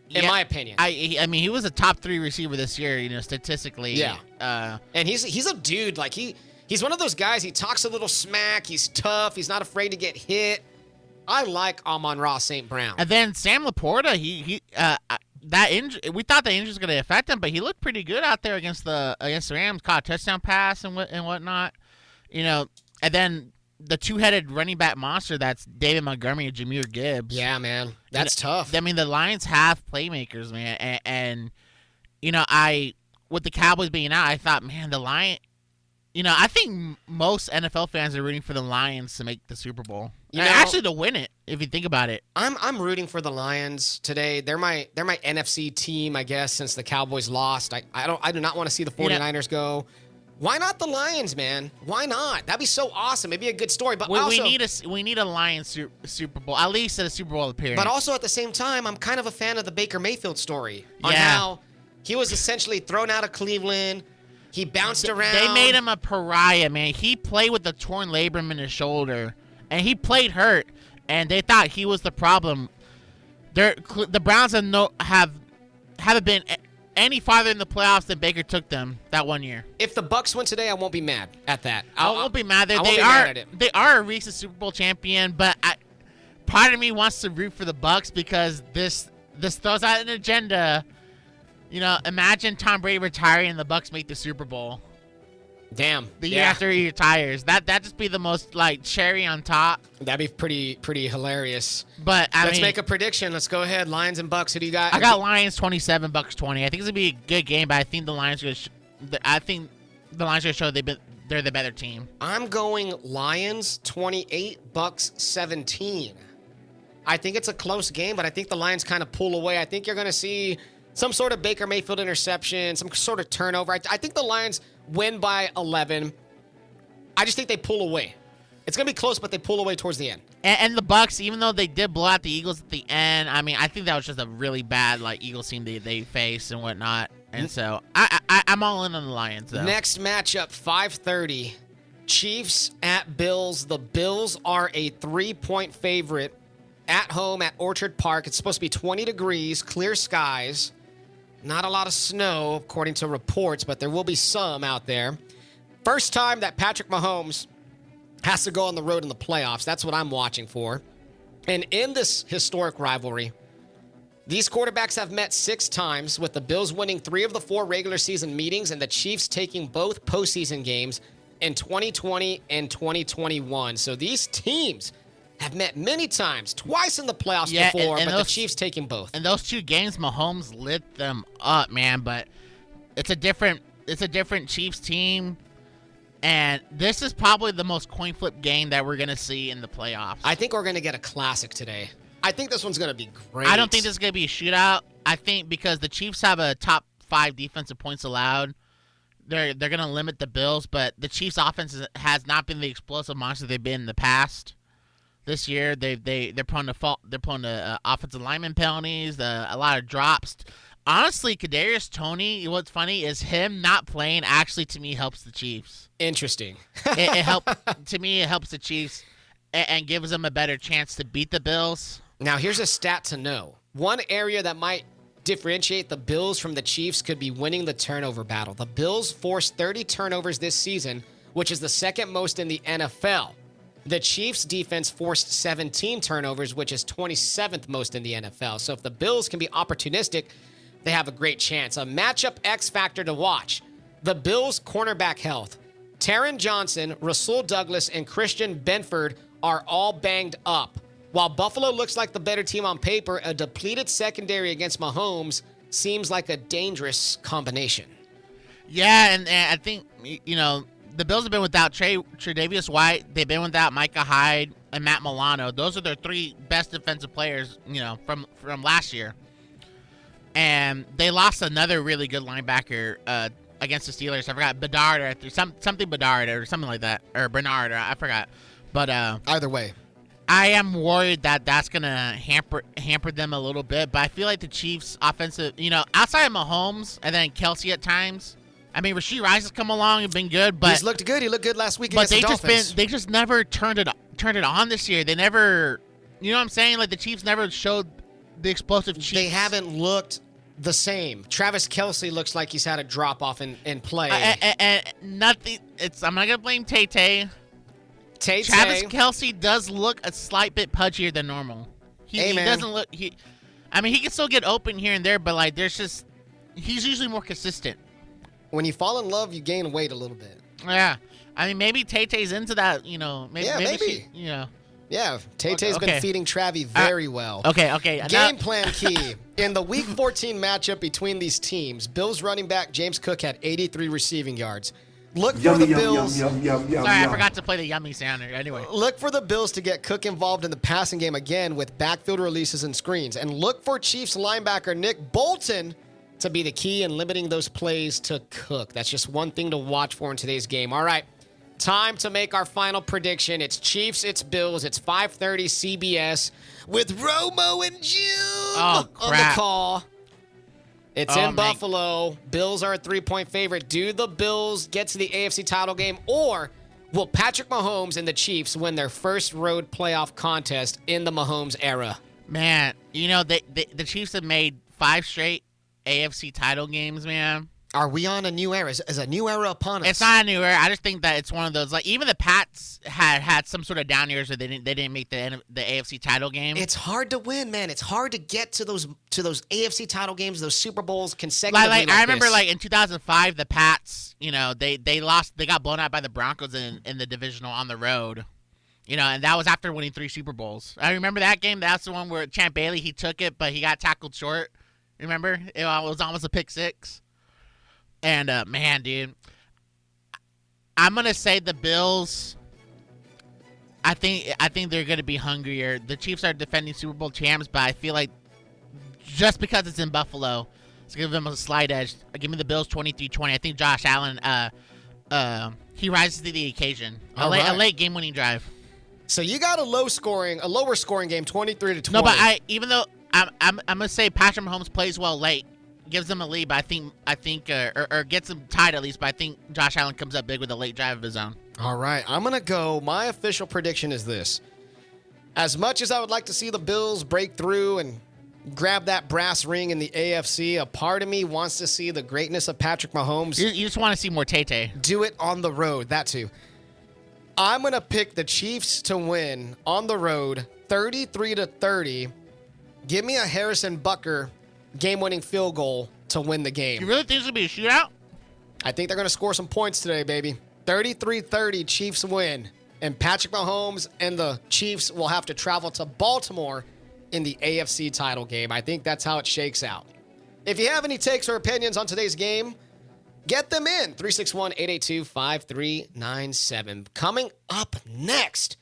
in my opinion. I mean, he was a top 3 receiver this year, statistically. Yeah. And he's a dude. Like, he's one of those guys. He talks a little smack. He's tough. He's not afraid to get hit. I like Amon-Ra St. Brown. And then Sam Laporta, that injury, we thought the injury was going to affect him, but he looked pretty good out there against the Rams. Caught a touchdown pass and whatnot. And then the 2-headed running back monster, that's David Montgomery and Jahmyr Gibbs. Yeah, man. That's tough. I mean, the Lions have playmakers, man. And with the Cowboys being out, I thought, man, the Lions, I think most NFL fans are rooting for the Lions to make the Super Bowl. Actually to win it, if you think about it. I'm rooting for the Lions today. They're my NFC team, I guess, since the Cowboys lost. I do not want to see the 49ers go. Why not the Lions, man? Why not? That'd be so awesome. It'd be a good story. But we need a Lions Super Bowl, at least at a Super Bowl appearance. But also at the same time, I'm kind of a fan of the Baker Mayfield story on how he was essentially thrown out of Cleveland. He bounced around. They made him a pariah, man. He played with a torn labrum in his shoulder, and he played hurt, and they thought he was the problem. The Browns haven't been any farther in the playoffs than Baker took them that one year. If the Bucks win today, I won't be mad at that. I won't be mad. They are a recent Super Bowl champion, but part of me wants to root for the Bucks because this throws out an agenda Imagine Tom Brady retiring and the Bucs make the Super Bowl. Damn. The year after he retires. That'd just be the most, cherry on top. That'd be pretty hilarious. But, Let's make a prediction. Let's go ahead. Lions and Bucks. Who do you got? I got Lions 27, Bucks 20. I think it's going to be a good game, but I think the Lions are going to show they're the better team. I'm going Lions 28, Bucks 17. I think it's a close game, but I think the Lions kind of pull away. I think you're going to see some sort of Baker Mayfield interception, some sort of turnover. I think the Lions win by 11. I just think they pull away. It's going to be close, but they pull away towards the end. And the Bucks, even though they did blow out the Eagles at the end, I think that was just a really bad Eagles team they faced and whatnot. And so I'm all in on the Lions, though. Next matchup, 5:30. Chiefs at Bills. The Bills are a 3-point favorite at home at Orchard Park. It's supposed to be 20 degrees, clear skies. Not a lot of snow, according to reports, but there will be some out there. First time that Patrick Mahomes has to go on the road in the playoffs. That's what I'm watching for. And in this historic rivalry, these quarterbacks have met 6 times, with the Bills winning 3 of the 4 regular season meetings and the Chiefs taking both postseason games in 2020 and 2021. So these teams have met many times, twice in the playoffs before, but the Chiefs taking both. And those 2 games, Mahomes lit them up, man. But it's a different Chiefs team, and this is probably the most coin flip game that we're gonna see in the playoffs. I think we're gonna get a classic today. I think this one's gonna be great. I don't think this is gonna be a shootout. I think because the Chiefs have a top 5 defensive points allowed, they're gonna limit the Bills. But the Chiefs' offense has not been the explosive monster they've been in the past. This year, they're prone to fault. They're prone to offensive lineman penalties, a lot of drops. Honestly, Kadarius Toney, what's funny is him not playing actually to me helps the Chiefs. Interesting. it helps the Chiefs and gives them a better chance to beat the Bills. Now, here's a stat to know. One area that might differentiate the Bills from the Chiefs could be winning the turnover battle. The Bills forced 30 turnovers this season, which is the second most in the NFL. The Chiefs' defense forced 17 turnovers, which is 27th most in the NFL. So if the Bills can be opportunistic, they have a great chance. A matchup X factor to watch. The Bills' cornerback health. Taron Johnson, Rasul Douglas, and Christian Benford are all banged up. While Buffalo looks like the better team on paper, a depleted secondary against Mahomes seems like a dangerous combination. Yeah, and I think, the Bills have been without Tre'Davious White. They've been without Micah Hyde and Matt Milano. Those are their 3 best defensive players, from last year. And they lost another really good linebacker against the Steelers. I forgot, Bedard or something Bedard or something like that, or Bernard. I forgot. But either way, I am worried that that's gonna hamper them a little bit. But I feel like the Chiefs' offensive, outside of Mahomes and then Kelsey at times. I mean, Rashee Rice has come along and been good, but he's looked good. He looked good last week but against the Dolphins. They just never turned it on this year. They never, you know what I'm saying? Like the Chiefs never showed the explosive Chiefs. They haven't looked the same. Travis Kelce looks like he's had a drop off in play. And nothing. I'm not gonna blame Tay. Travis Kelce does look a slight bit pudgier than normal. He doesn't look. He can still get open here and there, but he's usually more consistent. When you fall in love, you gain weight a little bit. Yeah. I mean, maybe Tay-Tay's into that, maybe. Yeah, Tay-Tay's been feeding Travi very well. Okay. Game plan key. In the Week 14 matchup between these teams, Bills running back James Cook had 83 receiving yards. Look for the Bills. Sorry, I forgot to play the yummy sounder. Anyway. Look for the Bills to get Cook involved in the passing game again with backfield releases and screens. And look for Chiefs linebacker Nick Bolton to be the key in limiting those plays to Cook. That's just one thing to watch for in today's game. All right, time to make our final prediction. It's Chiefs, it's Bills, it's 5:30 CBS with Romo and June on the call. It's in Buffalo. Bills are a 3-point favorite. Do the Bills get to the AFC title game, or will Patrick Mahomes and the Chiefs win their first road playoff contest in the Mahomes era? Man, the Chiefs have made 5 straight AFC title games, man. Are we on a new era? Is a new era upon us? It's not a new era. I just think that it's one of those, like, even the Pats had some sort of down years where they didn't make the AFC title game. It's hard to win, man. It's hard to get to those AFC title games, those Super Bowls consecutively. I remember in 2005 the Pats, they lost. They got blown out by the Broncos in the divisional on the road. And that was after winning 3 Super Bowls. I remember that game. That's the one where Champ Bailey, he took it, but he got tackled short. Remember? It was almost a pick six. And, man, dude, I'm going to say the Bills, I think they're going to be hungrier. The Chiefs are defending Super Bowl champs, but I feel like just because it's in Buffalo, it's going to give them a slight edge. Give me the Bills 23-20. I think Josh Allen, he rises to the occasion. A late game-winning drive. So you got a lower scoring game, 23-20. No, but even though I'm going to say Patrick Mahomes plays well late, gives them a lead, but I think or gets them tied at least, but I think Josh Allen comes up big with a late drive of his own. All right, I'm going to go. My official prediction is this. As much as I would like to see the Bills break through and grab that brass ring in the AFC, a part of me wants to see the greatness of Patrick Mahomes. You just want to see more Tay-Tay. Do it on the road, that too. I'm going to pick the Chiefs to win on the road, 33-30. Give me a Harrison Butker game-winning field goal to win the game. You really think it's going to be a shootout? I think they're going to score some points today, baby. 33-30, Chiefs win. And Patrick Mahomes and the Chiefs will have to travel to Baltimore in the AFC title game. I think that's how it shakes out. If you have any takes or opinions on today's game, get them in. 361-882-5397. Coming up next,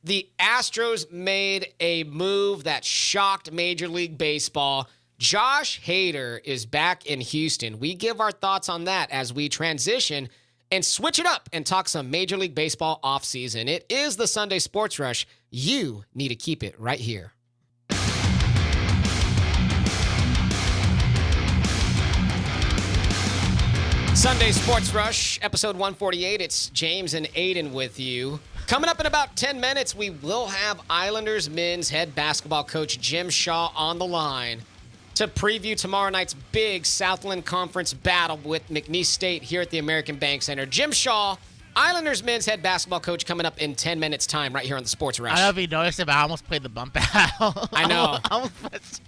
the Astros made a move that shocked Major League Baseball. Josh Hader is back in Houston. We give our thoughts on that as we transition and switch it up and talk some Major League Baseball offseason. It is the Sunday Sports Rush. You need to keep it right here. Sunday Sports Rush, episode 148. It's James and Adin with you. Coming up in about 10 minutes, we will have Islanders men's head basketball coach Jim Shaw on the line to preview tomorrow night's big Southland Conference battle with McNeese State here at the American Bank Center. Jim Shaw, Islanders men's head basketball coach, coming up in 10 minutes' time right here on the Sports Rush. I don't know if you noticed it, but I almost played the bump out. I know. I was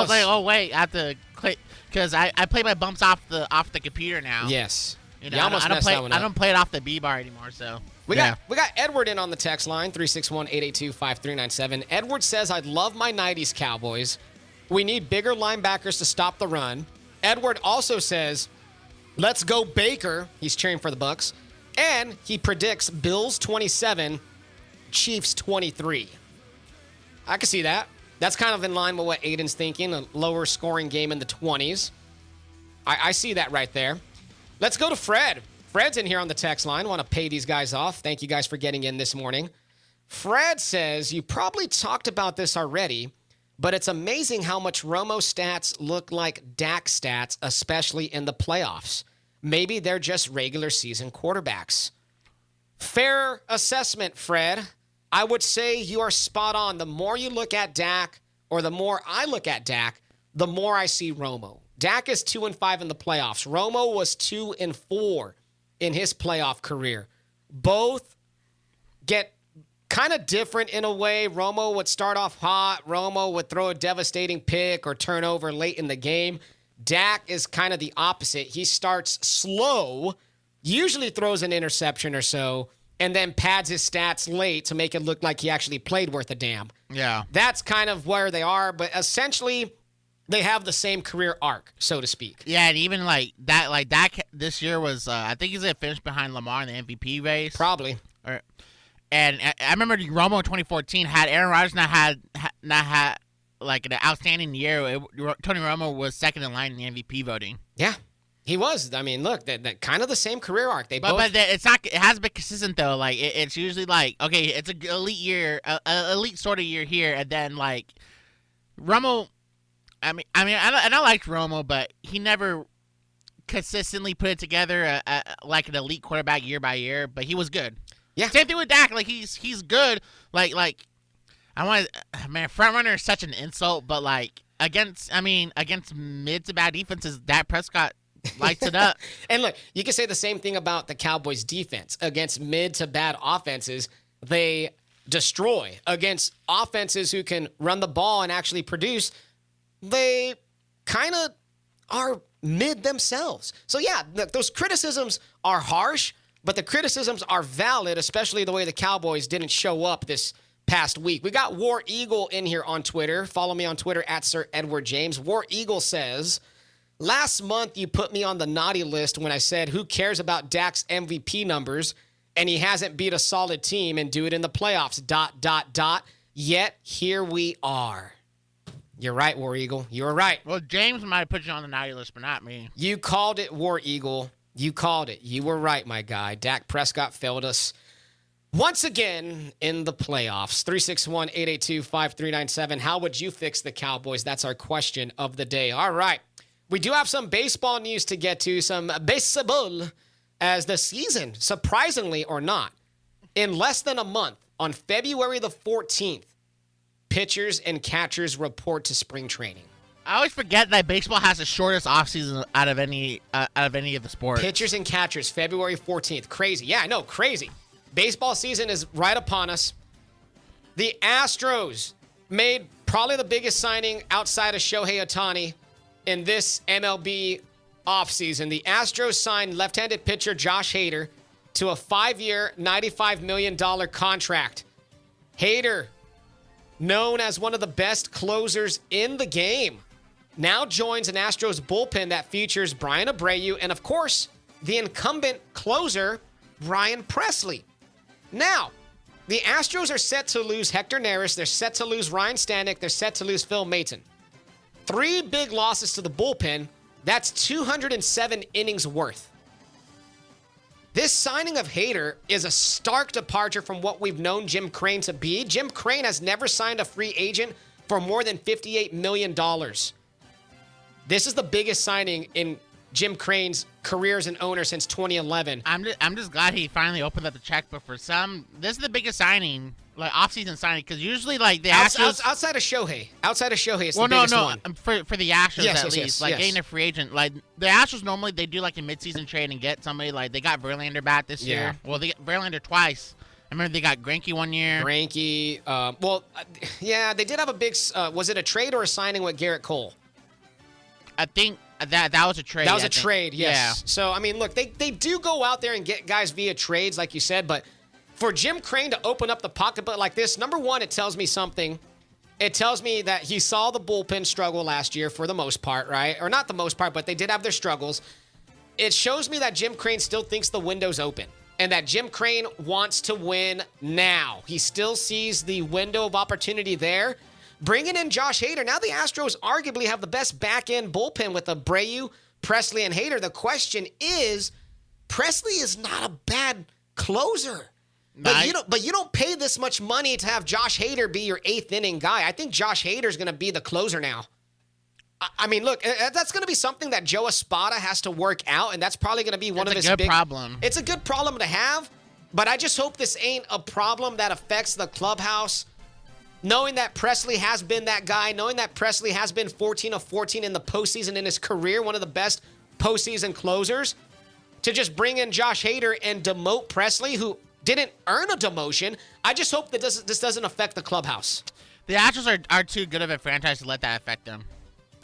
like, oh, wait, I have to click. Because I play my bumps off the computer now. Yes. I don't play it off the B bar anymore. So we got Edward in on the text line 361-882-5397. Edward says, "I'd love my '90s Cowboys. We need bigger linebackers to stop the run." Edward also says, "Let's go Baker." He's cheering for the Bucks, and he predicts Bills 27, Chiefs 23. I can see that. That's kind of in line with what Aiden's thinking, a lower scoring game in the 20s. I see that right there. Let's go to Fred. Fred's in here on the text line. Want to pay these guys off. Thank you guys for getting in this morning. Fred says, you probably talked about this already, but it's amazing how much Romo stats look like Dak stats, especially in the playoffs. Maybe they're just regular season quarterbacks. Fair assessment, Fred. I would say you are spot on. The more you look at Dak, or the more I look at Dak, the more I see Romo. Dak is 2-5 in the playoffs. Romo was 2-4 in his playoff career. Both get kind of different in a way. Romo would start off hot. Romo would throw a devastating pick or turnover late in the game. Dak is kind of the opposite. He starts slow, usually throws an interception or so, and then pads his stats late to make it look like he actually played worth a damn. Yeah. That's kind of where they are, but essentially they have the same career arc, so to speak. Yeah, and even like that this year was, I think he's going to finish behind Lamar in the MVP race. Probably. And I remember Romo in 2014 had Aaron Rodgers not had like an outstanding year. Tony Romo was second in line in the MVP voting. Yeah. He was. I mean, look, that kind of the same career arc. But it's not. It hasn't been consistent though. Like it's usually like, okay, it's an elite year, elite sort of year here, and then like Romo. I mean, I liked Romo, but he never consistently put it together like an elite quarterback year by year. But he was good. Yeah. Same thing with Dak. Like he's good. Like I want front runner is such an insult, but like against mid to bad defenses, Dak Prescott lights it up. And look, you can say the same thing about the Cowboys defense. Against mid to bad offenses, they destroy. Against offenses who can run the ball and actually produce, they kind of are mid themselves. So yeah, look, those criticisms are harsh, but the criticisms are valid, especially the way the Cowboys didn't show up this past week. We got War Eagle in here on Twitter. Follow me on Twitter at Sir Edward James. War Eagle says, last month you put me on the naughty list when I said who cares about Dak's MVP numbers and he hasn't beat a solid team and do it in the playoffs, ... Yet here we are. You're right, War Eagle. You're right. Well, James might have put you on the naughty list, but not me. You called it, War Eagle. You called it. You were right, my guy. Dak Prescott failed us once again in the playoffs. 361-882-5397. How would you fix the Cowboys? That's our question of the day. All right. We do have some baseball news to get to, some baseball, as the season, surprisingly or not, in less than a month, on February the 14th, pitchers and catchers report to spring training. I always forget that baseball has the shortest offseason out of any of the sports. Pitchers and catchers, February 14th. Crazy. Yeah, I know, crazy. Baseball season is right upon us. The Astros made probably the biggest signing outside of Shohei Ohtani in this MLB offseason. The Astros signed left-handed pitcher Josh Hader to a 5-year, $95 million contract. Hader, known as one of the best closers in the game, now joins an Astros bullpen that features Brian Abreu and, of course, the incumbent closer, Ryan Presley. Now, the Astros are set to lose Hector Neris. They're set to lose Ryan Stanek. They're set to lose Phil Maton. 3 big losses to the bullpen. That's 207 innings worth. This signing of Hader is a stark departure from what we've known Jim Crane to be. Jim Crane has never signed a free agent for more than $58 million. This is the biggest signing in Jim Crane's career as an owner since 2011. I'm just glad he finally opened up the checkbook for some. This is the biggest signing, like offseason signing, because usually like the Astros outside of Shohei, it's the biggest one. For the Astros yes, at least, getting a free agent. Like the Astros normally they do like a midseason trade and get somebody like they got Verlander back this year. Well, they got Verlander twice. I remember they got Greinke one year. Greinke, they did have a big. Was it a trade or a signing with Garrett Cole? I think that was a trade. That was a trade, yes. Yeah. So, I mean, look, they do go out there and get guys via trades, like you said, but for Jim Crane to open up the pocketbook like this, number one, it tells me something. It tells me that he saw the bullpen struggle last year for the most part, right? Or not the most part, but they did have their struggles. It shows me that Jim Crane still thinks the window's open and that Jim Crane wants to win now. He still sees the window of opportunity there. Bringing in Josh Hader. Now the Astros arguably have the best back-end bullpen with Abreu, Presley, and Hader. The question is, Presley is not a bad closer. But you don't pay this much money to have Josh Hader be your 8th inning guy. I think Josh Hader is going to be the closer now. I mean, look, that's going to be something that Joe Espada has to work out, and that's probably going to be one of his big problem. It's a good problem to have, but I just hope this ain't a problem that affects the clubhouse. Knowing that Presley has been that guy, knowing that Presley has been 14 of 14 in the postseason in his career, one of the best postseason closers, to just bring in Josh Hader and demote Presley, who didn't earn a demotion. I just hope that this doesn't affect the clubhouse. The Astros are too good of a franchise to let that affect them.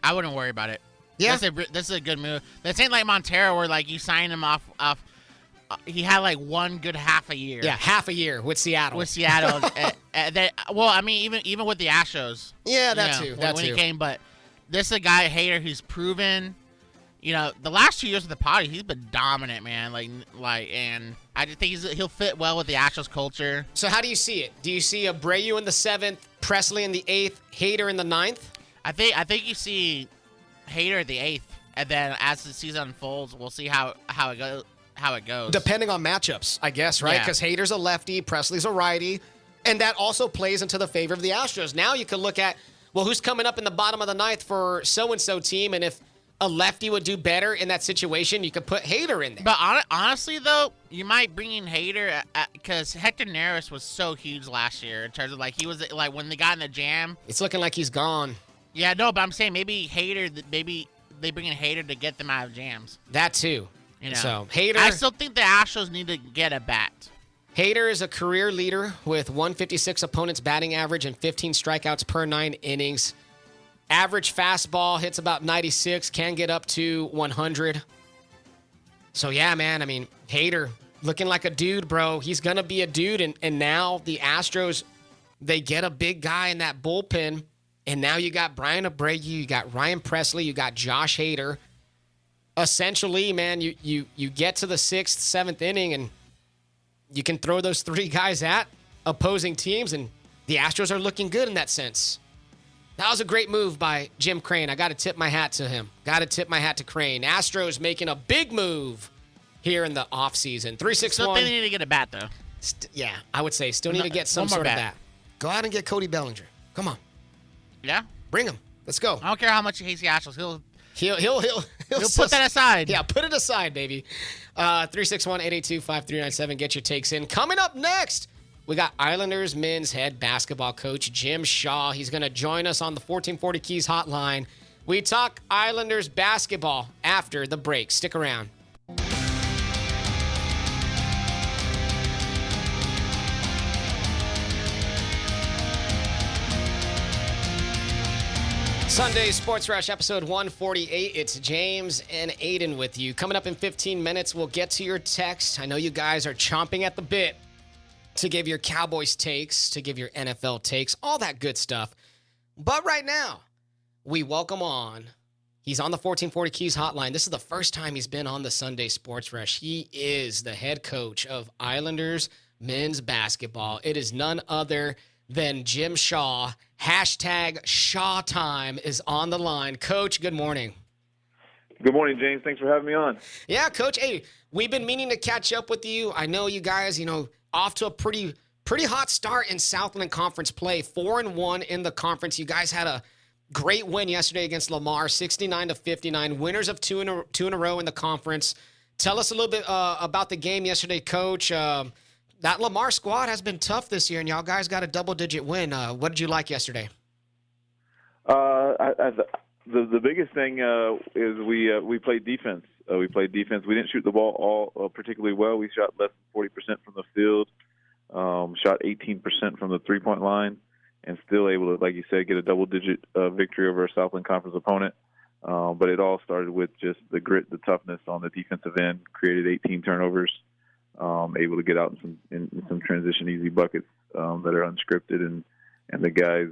I wouldn't worry about it. Yeah. This is a good move. This ain't like Montero where like you sign him off he had like one good half a year. Yeah, half a year with Seattle. Even with the Astros. Yeah, that too. When he came, but this is a guy, Hader, who's proven, the last 2 years of the party, he's been dominant, man. And I just think he'll fit well with the Astros culture. So how do you see it? Do you see Abreu in the 7th, Presley in the 8th, Hader in the 9th? I think you see Hader at the 8th, and then as the season unfolds, we'll see how it goes. Depending on matchups, I guess, right? Because Hader's a lefty, Presley's a righty, and that also plays into the favor of the Astros. Now you can look at, well, who's coming up in the bottom of the 9th for so-and-so team, and if a lefty would do better in that situation, you could put Hader in there. But honestly, though, you might bring in Hader because Hector Neris was so huge last year in terms of, he was, when they got in the jam. It's looking like he's gone. Yeah, no, but I'm saying maybe Hader, they bring in Hader to get them out of jams. That too. You know, So Hader. I still think the Astros need to get a bat. Hader is a career leader with 156 opponents batting average and 15 strikeouts per 9 innings. Average fastball hits about 96, can get up to 100. So, yeah, man, I mean, Hader looking like a dude, bro. He's going to be a dude. And now the Astros, they get a big guy in that bullpen. And now you got Brian Abreu, you got Ryan Presley, you got Josh Hader. Essentially, man, you get to the 6th, 7th inning, and you can throw those 3 guys at opposing teams, and the Astros are looking good in that sense. That was a great move by Jim Crane. I got to tip my hat to him. Got to tip my hat to Crane. Astros making a big move here in the offseason. 361. Still think they need to get a bat, though. Yeah, I would say still need to get some sort of bat. Go out and get Cody Bellinger. Come on. Yeah? Bring him. Let's go. I don't care how much he hates the Astros. He'll He'll put that aside. Yeah, put it aside, baby. 361-882-5397. Get your takes in. Coming up next, we got Islanders men's head basketball coach Jim Shaw. He's going to join us on the 1440 Keys hotline. We talk Islanders basketball after the break. Stick around. Sunday Sports Rush, episode 148. It's James and Adin with you. Coming up in 15 minutes, we'll get to your text. I know you guys are chomping at the bit to give your Cowboys takes, to give your NFL takes, all that good stuff. But right now, we welcome on. He's on the 1440 Keys hotline. This is the first time he's been on the Sunday Sports Rush. He is the head coach of Islanders men's basketball. It is none other than Jim Shaw. Hashtag Shaw Time is on the line. Coach, good morning. Good morning, James. Thanks for having me on. Yeah, Coach. Hey, we've been meaning to catch up with you. I know you guys, off to a pretty hot start in Southland Conference play. 4-1 in the conference. You guys had a great win yesterday against Lamar, 69-59. Winners of two in a row in the conference. Tell us a little bit about the game yesterday, Coach. That Lamar squad has been tough this year, and y'all guys got a double-digit win. What did you like yesterday? The biggest thing is we played defense. We played defense. We didn't shoot the ball all particularly well. We shot less than 40% from the field, shot 18% from the three-point line, and still able to, like you said, get a double-digit victory over a Southland Conference opponent. But it all started with just the grit, the toughness on the defensive end, created 18 turnovers. Able to get out in some transition easy buckets that are unscripted, and the guys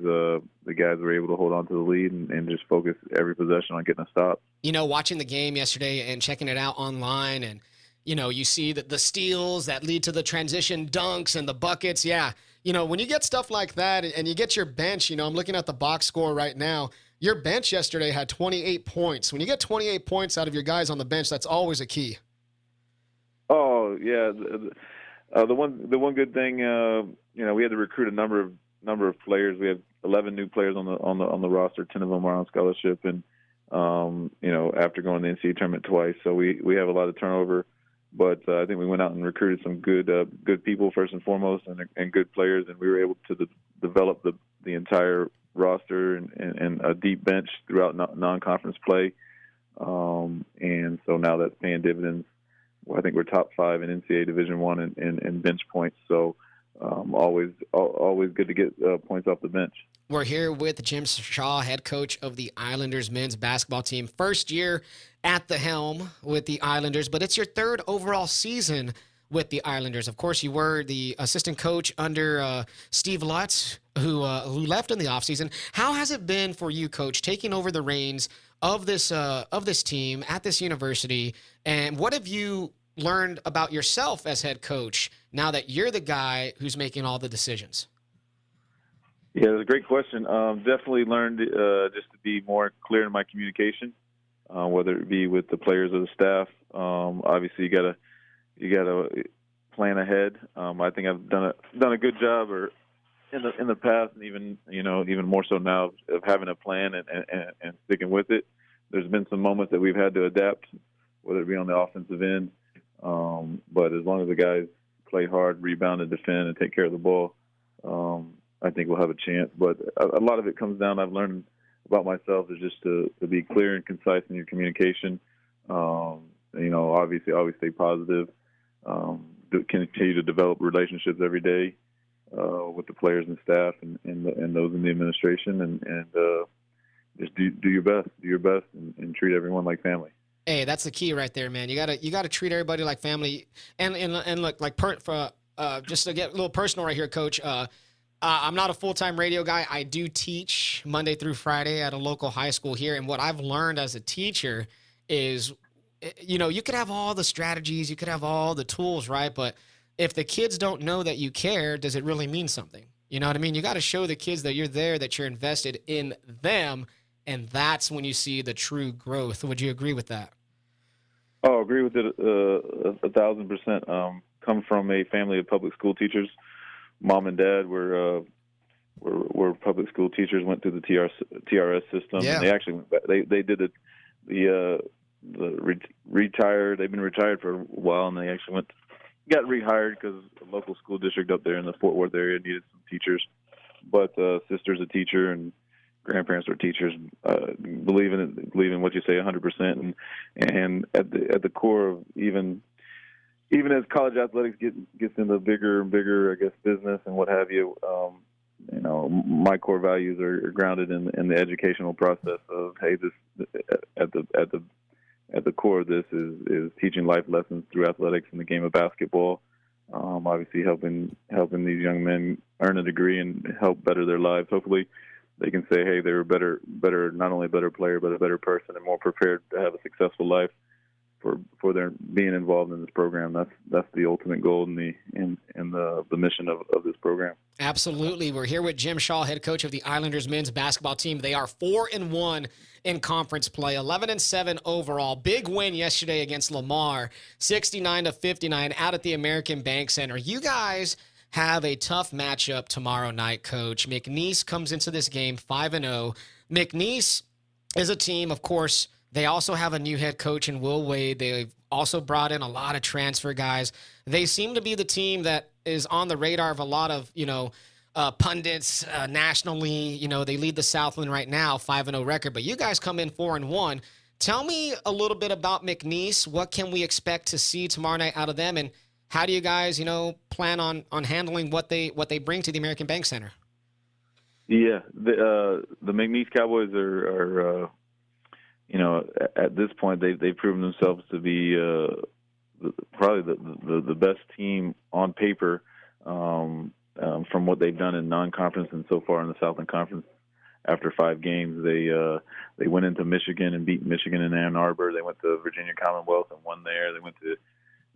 were able to hold on to the lead and just focus every possession on getting a stop. Watching the game yesterday and checking it out online, and you see the steals that lead to the transition dunks and the buckets. Yeah, when you get stuff like that and you get your bench, I'm looking at the box score right now. Your bench yesterday had 28 points. When you get 28 points out of your guys on the bench, that's always a key. Oh yeah, the one good thing, we had to recruit a number of players. We have 11 new players on the roster. 10 of them are on scholarship, and after going to the NCAA tournament twice, so we have a lot of turnover. But I think we went out and recruited some good people first and foremost, and good players, and we were able to develop the entire roster and a deep bench throughout non-conference play, and so now that's paying dividends. I think we're top 5 in NCAA Division I in bench points. So always good to get points off the bench. We're here with Jim Shaw, head coach of the Islanders men's basketball team. First year at the helm with the Islanders, but it's your 3rd overall season with the Islanders. Of course, you were the assistant coach under Steve Lutz, who left in the offseason. How has it been for you, Coach, taking over the reins of this team at this university, and what have you learned about yourself as head coach now that you're the guy who's making all the decisions? Yeah, that's a great question. Definitely learned just to be more clear in my communication, whether it be with the players or the staff. Obviously, you gotta plan ahead. I think I've done a good job, or in the past, and even more so now, of having a plan and sticking with it. There's been some moments that we've had to adapt, whether it be on the offensive end. But as long as the guys play hard, rebound, and defend, and take care of the ball, I think we'll have a chance. But a lot of it comes down. I've learned about myself is just to be clear and concise in your communication. Obviously, always stay positive. Continue to develop relationships every day with the players and staff and those in the administration, and just do your best. Do your best and treat everyone like family. Hey, that's the key right there, man. You gotta treat everybody like family. And look, like just to get a little personal right here, Coach. I'm not a full-time radio guy. I do teach Monday through Friday at a local high school here, and what I've learned as a teacher is, you could have all the strategies, you could have all the tools, right? But if the kids don't know that you care, does it really mean something? You know what I mean? You got to show the kids that you're there, that you're invested in them, and that's when you see the true growth. Would you agree with that? Oh, agree with it 1,000%. Come from a family of public school teachers. Mom and Dad were public school teachers. Went through the TRS system. Yeah. And they actually went back. They did retired. They've been retired for a while, and they actually got rehired because the local school district up there in the Fort Worth area needed some teachers. But sister's a teacher, and grandparents are teachers. Believe in what you say 100%, and at the core of even as college athletics gets into bigger and bigger, I guess, business and what have you. My core values are grounded in the educational process of, hey, this at the core of this is teaching life lessons through athletics and the game of basketball. Obviously helping these young men earn a degree and help better their lives. Hopefully they can say, hey, they're better, not only a better player, but a better person and more prepared to have a successful life for their being involved in this program. That's the ultimate goal and the mission of this program. Absolutely. We're here with Jim Shaw, head coach of the Islanders men's basketball team. They are 4-1 in conference play, 11-7 overall. Big win yesterday against Lamar, 69-59 out at the American Bank Center. You guys have a tough matchup tomorrow night, Coach. McNeese comes into this game 5-0. McNeese is a team, of course. They also have a new head coach in Will Wade. They've also brought in a lot of transfer guys. They seem to be the team that is on the radar of a lot of, pundits nationally. They lead the Southland right now, 5-0 record. But you guys come in 4-1. Tell me a little bit about McNeese. What can we expect to see tomorrow night out of them? And how do you guys, plan on handling what they bring to the American Bank Center? Yeah, the McNeese Cowboys are at this point, they've proven themselves to be probably the best team on paper from what they've done in non-conference and so far in the Southland Conference. After 5 games, they went into Michigan and beat Michigan in Ann Arbor. They went to Virginia Commonwealth and won there. They went to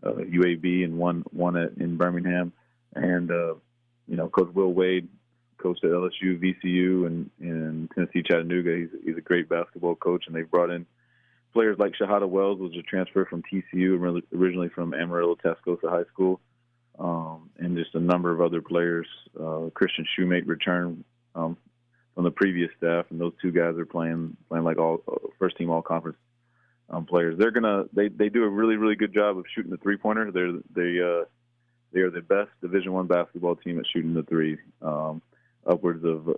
UAB and won in Birmingham. And Coach Will Wade coached at LSU, VCU, and Tennessee Chattanooga. He's a great basketball coach, and they've brought in players like Shahada Wells, was a transfer from TCU, originally from Amarillo Tascosa High School, and just a number of other players. Christian Shoemate returned from the previous staff, and those 2 guys are playing like all first team all conference players. They do a really, really good job of shooting the 3-pointer. They are the best Division I basketball team at shooting the 3. Upwards of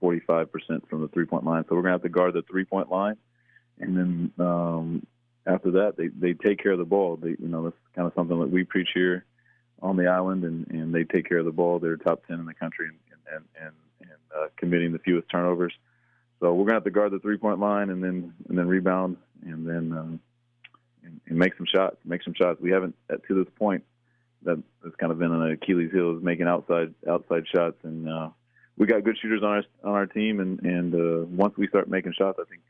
45% from the 3-point line. So we're going to have to guard the 3-point line. And then after that, they take care of the ball. That's kind of something that we preach here on the island, and they take care of the ball. They're top 10 in the country and committing the fewest turnovers. So we're going to have to guard the 3-point line and then rebound and then and make some shots. We haven't, to this point, that's kind of been an Achilles heel, is making outside shots. And we got good shooters on our team, and once we start making shots, I think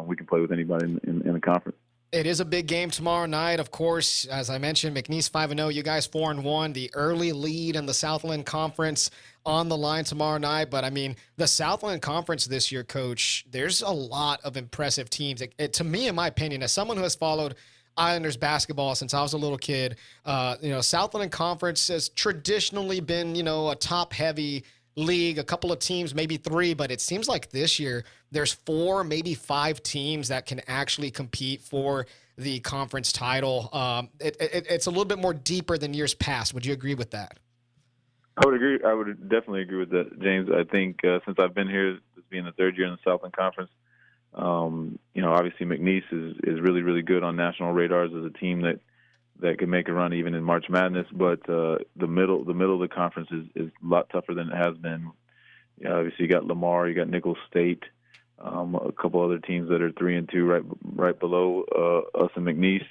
we can play with anybody in the conference. It is a big game tomorrow night, of course. As I mentioned, McNeese 5-0, you guys 4-1. The early lead in the Southland Conference on the line tomorrow night. But, the Southland Conference this year, Coach, there's a lot of impressive teams. To me, in my opinion, as someone who has followed Islanders basketball since I was a little kid, Southland Conference has traditionally been, a top-heavy league, a couple of teams, maybe 3, but it seems like this year there's 4, maybe 5 teams that can actually compete for the conference title. It's a little bit more deeper than years past. Would you agree with that? I would agree. I would definitely agree with that, James. I think since I've been here, being the third year in the Southland Conference. Obviously McNeese is really, really good on national radars as a team that can make a run even in March Madness. But the middle of the conference is a lot tougher than it has been. Obviously you got Lamar, you got Nicholls State, a couple other teams that are 3-2 right below us and McNeese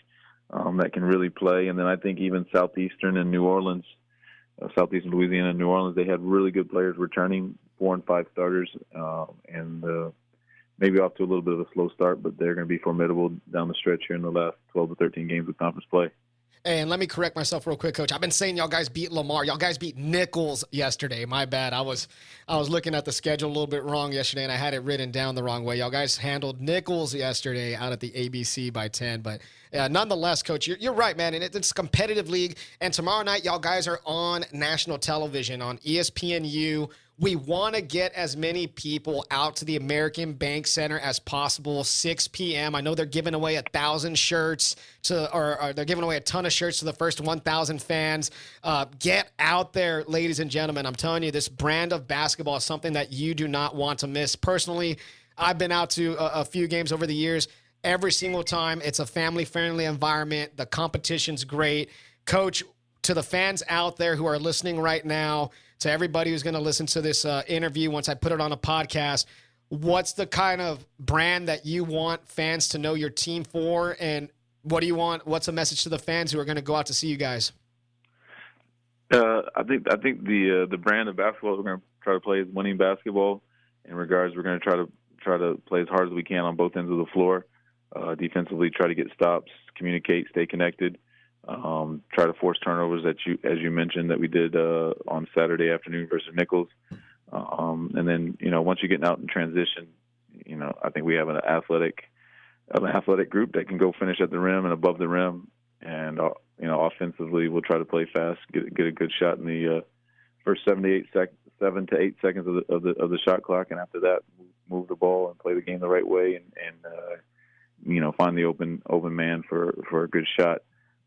that can really play. And then I think even Southeastern and New Orleans, Southeastern Louisiana and New Orleans, they had really good players returning, 4 and 5 starters, and maybe off to a little bit of a slow start, but they're going to be formidable down the stretch here in the last 12 to 13 games of conference play. And let me correct myself real quick, Coach. I've been saying y'all guys beat Lamar. Y'all guys beat Nicholls yesterday. My bad. I was looking at the schedule a little bit wrong yesterday, and I had it written down the wrong way. Y'all guys handled Nicholls yesterday out at the ABC by 10. But nonetheless, Coach, you're right, man. And it's a competitive league. And tomorrow night, y'all guys are on national television on ESPNU. We want to get as many people out to the American Bank Center as possible, 6 p.m. I know they're giving away 1,000 shirts or they're giving away a ton of shirts to the first 1,000 fans. Get out there, ladies and gentlemen. I'm telling you, this brand of basketball is something that you do not want to miss. Personally, I've been out to a few games over the years. Every single time, it's a family-friendly environment. The competition's great. Coach, to the fans out there who are listening right now, to everybody who's going to listen to this interview once I put it on a podcast, what's the kind of brand that you want fans to know your team for, and what do you want? What's a message to the fans who are going to go out to see you guys? I think the brand of basketball we're going to try to play is winning basketball. In regards, we're going to try to play as hard as we can on both ends of the floor. Defensively, try to get stops, communicate, stay connected. Try to force turnovers as you mentioned that we did on Saturday afternoon versus Nicholls. And then, once you're getting out in transition, I think we have an athletic group that can go finish at the rim and above the rim. And, offensively, we'll try to play fast, get a good shot in the first 7 to 8 seconds of the shot clock. And after that, move the ball and play the game the right way and find the open man for a good shot.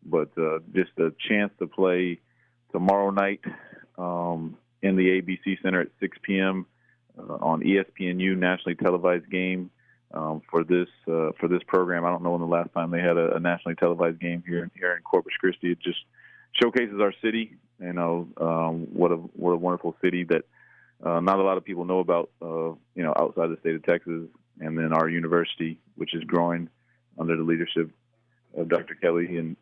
But just a chance to play tomorrow night in the ABC Center at 6 p.m. On ESPNU, nationally televised game for this program. I don't know when the last time they had a nationally televised game here in Corpus Christi. It just showcases our city. What a wonderful city that not a lot of people know about. Outside the state of Texas, and then our university, which is growing under the leadership of Dr. Kelly, and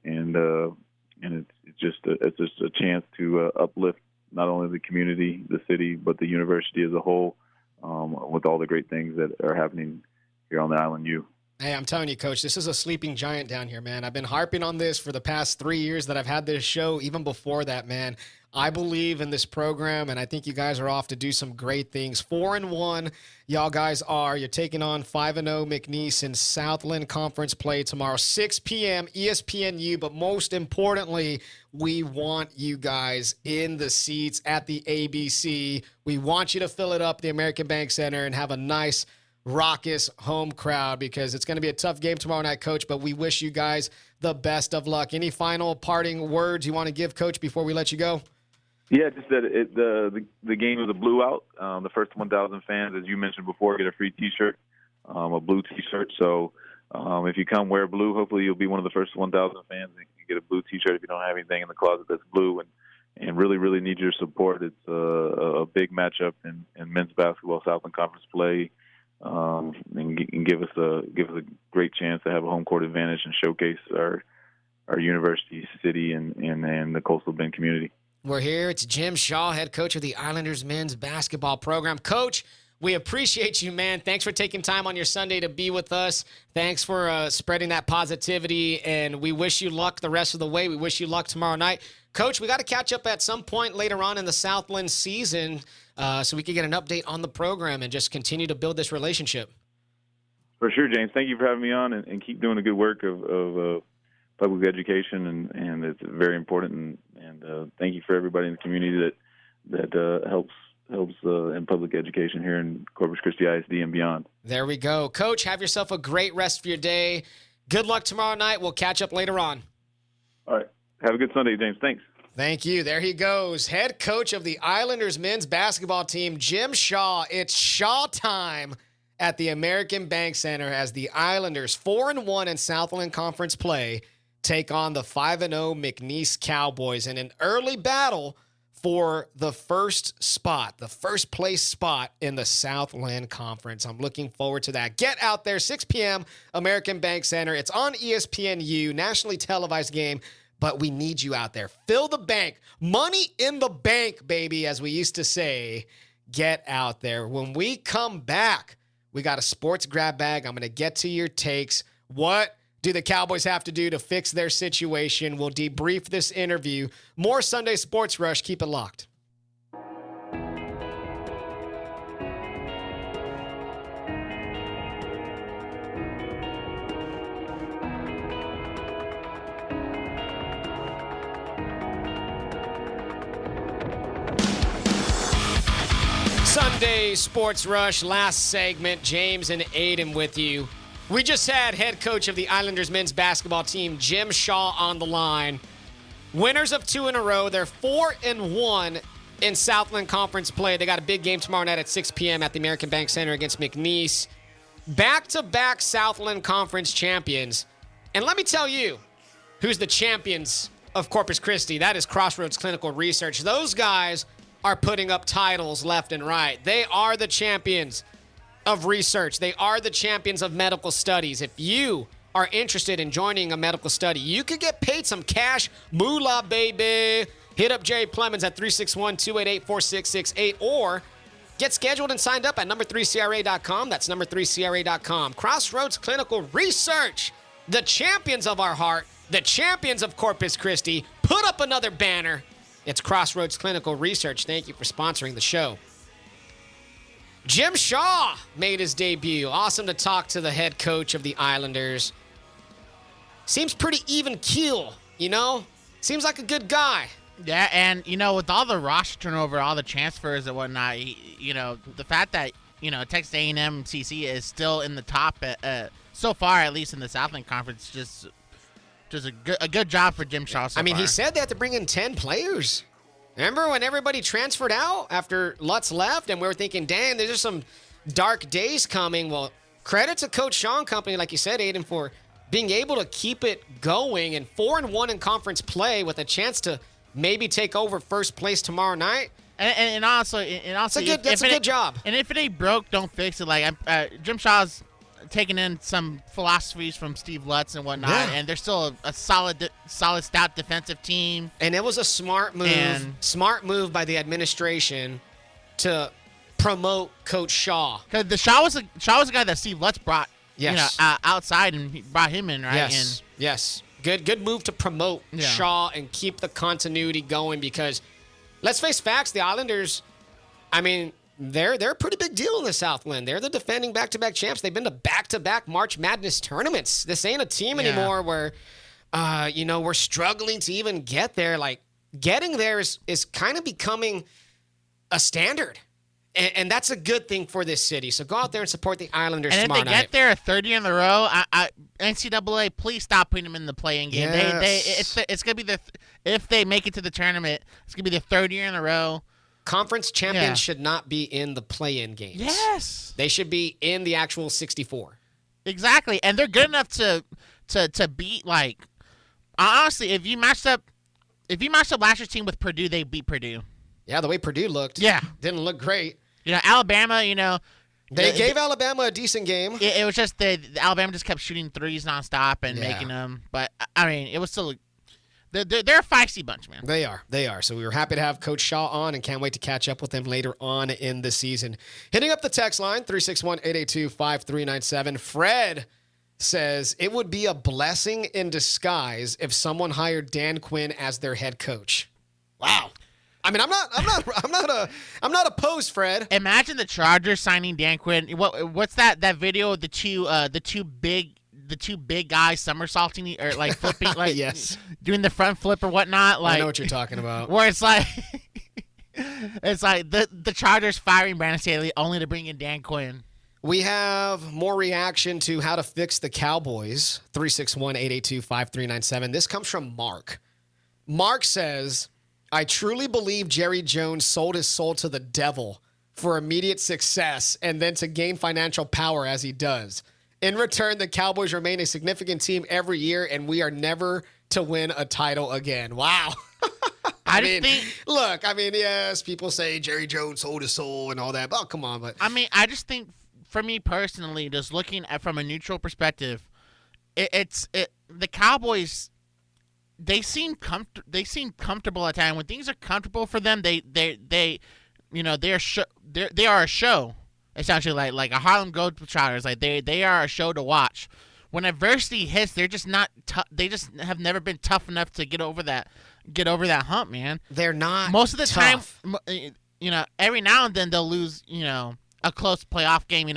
it's just a chance to uplift not only the community, the city, but the university as a whole, with all the great things that are happening here on the Island U. Hey, I'm telling you, Coach, this is a sleeping giant down here, man. I've been harping on this for the past 3 years that I've had this show. Even before that, man, I believe in this program, and I think you guys are off to do some great things. 4-1, y'all guys are. You're taking on 5-0 McNeese in Southland Conference play tomorrow, 6 p.m. ESPNU. But most importantly, we want you guys in the seats at the ABC. We want you to fill it up, the American Bank Center, and have a nice raucous home crowd, because it's going to be a tough game tomorrow night, Coach, but we wish you guys the best of luck. Any final parting words you want to give, Coach, before we let you go? Yeah, just that the game was a blue out. The first 1,000 fans, as you mentioned before, get a free T-shirt, a blue T-shirt. So if you come wear blue, hopefully you'll be one of the first 1,000 fans and you get a blue T-shirt if you don't have anything in the closet that's blue. And really, really need your support. It's a big matchup in men's basketball, Southland Conference play. And give us a great chance to have a home court advantage and showcase our university, city, and the Coastal Bend community. We're here. It's Jim Shaw, head coach of the Islanders men's basketball program. Coach, we appreciate you, man. Thanks for taking time on your Sunday to be with us. Thanks for spreading that positivity, and we wish you luck the rest of the way. We wish you luck tomorrow night. Coach, we got to catch up at some point later on in the Southland season so we can get an update on the program and just continue to build this relationship. For sure, James. Thank you for having me on, and keep doing the good work of public education, and it's very important. And thank you for everybody in the community that helps in public education here in Corpus Christi ISD and beyond. There we go. Coach, have yourself a great rest of your day. Good luck tomorrow night. We'll catch up later on. All right. Have a good Sunday, James. Thanks. Thank you. There he goes. Head coach of the Islanders men's basketball team, Jim Shaw. It's Shaw time at the American Bank Center as the Islanders, 4-1 in Southland Conference play, take on the 5-0 McNeese Cowboys in an early battle for the first place spot in the Southland Conference. I'm looking forward to that. Get out there, 6 p.m., American Bank Center. It's on ESPNU, nationally televised game, but we need you out there. Fill the bank. Money in the bank, baby, as we used to say. Get out there. When we come back, we got a sports grab bag. I'm going to get to your takes. What do the Cowboys have to do to fix their situation? We'll debrief this interview. More Sunday Sports Rush. Keep it locked. Sunday Sports Rush, last segment. James and Adin with you. We just had head coach of the Islanders men's basketball team, Jim Shaw, on the line. Winners of 2 in a row. They're 4-1 in Southland Conference play. They got a big game tomorrow night at 6 p.m. at the American Bank Center against McNeese. Back-to-back Southland Conference champions. And let me tell you who's the champions of Corpus Christi. That is Crossroads Clinical Research. Those guys are putting up titles left and right. They are the champions of research. They are the champions of medical studies. If you are interested in joining a medical study, you could get paid some cash. Moolah, baby. Hit up Jerry Plemons at 361-288-4668 or get scheduled and signed up at number3cra.com. That's number3cra.com. Crossroads Clinical Research. The champions of our heart. The champions of Corpus Christi. Put up another banner. It's Crossroads Clinical Research. Thank you for sponsoring the show. Jim Shaw made his debut. Awesome to talk to the head coach of the Islanders. Seems pretty even keel, you know? Seems like a good guy. Yeah, and, with all the roster turnover, all the transfers and whatnot, the fact that, Texas A&M CC is still in the top, so far, at least in the Southland Conference, just a good job for Jim Shaw so far. He said they had to bring in 10 players. Remember when everybody transferred out after Lutz left and we were thinking, dang, there's just some dark days coming. Well, credit to Coach Shaw and company, like you said, Adin, for being able to keep it going and 4-1 in conference play with a chance to maybe take over first place tomorrow night. And also, that's a good job. And if it ain't broke, don't fix it. Like Jim Shaw's taking in some philosophies from Steve Lutz and whatnot, and they're still a solid, stout defensive team. And it was a smart move by the administration to promote Coach Shaw. Because the Shaw was a guy that Steve Lutz brought, outside, and he brought him in, right? Yes. Good move to promote Shaw and keep the continuity going because, let's face facts, the Islanders, they're a pretty big deal in the Southland. They're the defending back-to-back champs. They've been to back-to-back March Madness tournaments. This ain't a team anymore where, we're struggling to even get there. Like, getting there is kind of becoming a standard. And that's a good thing for this city. So go out there and support the Islanders tomorrow night. And if they get there a third year in a row, NCAA, please stop putting them in the play-in game. Yes. It's going to be if they make it to the tournament, it's going to be the third year in a row. Conference champions should not be in the play-in games. Yes. They should be in the actual 64. Exactly. And they're good enough to beat, like, honestly, if you matched up last year's team with Purdue, they beat Purdue. Yeah, the way Purdue looked. Yeah. Didn't look great. Alabama, They gave Alabama a decent game. It was just Alabama just kept shooting threes nonstop and making them. But, it was still they're a feisty bunch, man. They are. So we were happy to have Coach Shaw on and can't wait to catch up with him later on in the season. Hitting up the text line, 361-882-5397. Fred says, it would be a blessing in disguise if someone hired Dan Quinn as their head coach. Wow. I'm not opposed, Fred. Imagine the Chargers signing Dan Quinn. What's that video of the two big guys somersaulting or like flipping, like yes, doing the front flip or whatnot? Like, I know what you're talking about. Where it's like the Chargers firing Brandon Staley only to bring in Dan Quinn. We have more reaction to how to fix the Cowboys. 361-882-5397. This comes from Mark. Mark says, I truly believe Jerry Jones sold his soul to the devil for immediate success and then to gain financial power as he does. In return, the Cowboys remain a significant team every year, and we are never to win a title again. Wow. I mean, yes, people say Jerry Jones sold his soul and all that, but come on. But I just think, for me personally, just looking at from a neutral perspective, the Cowboys. They seem comfortable at times. When things are comfortable for them, they are a show. Essentially, like a Harlem Globetrotters. Like they are a show to watch. When adversity hits, they're just not. They just have never been tough enough to get over that hump, man. They're not. Most of the tough. time, every now and then they'll lose. A close playoff game.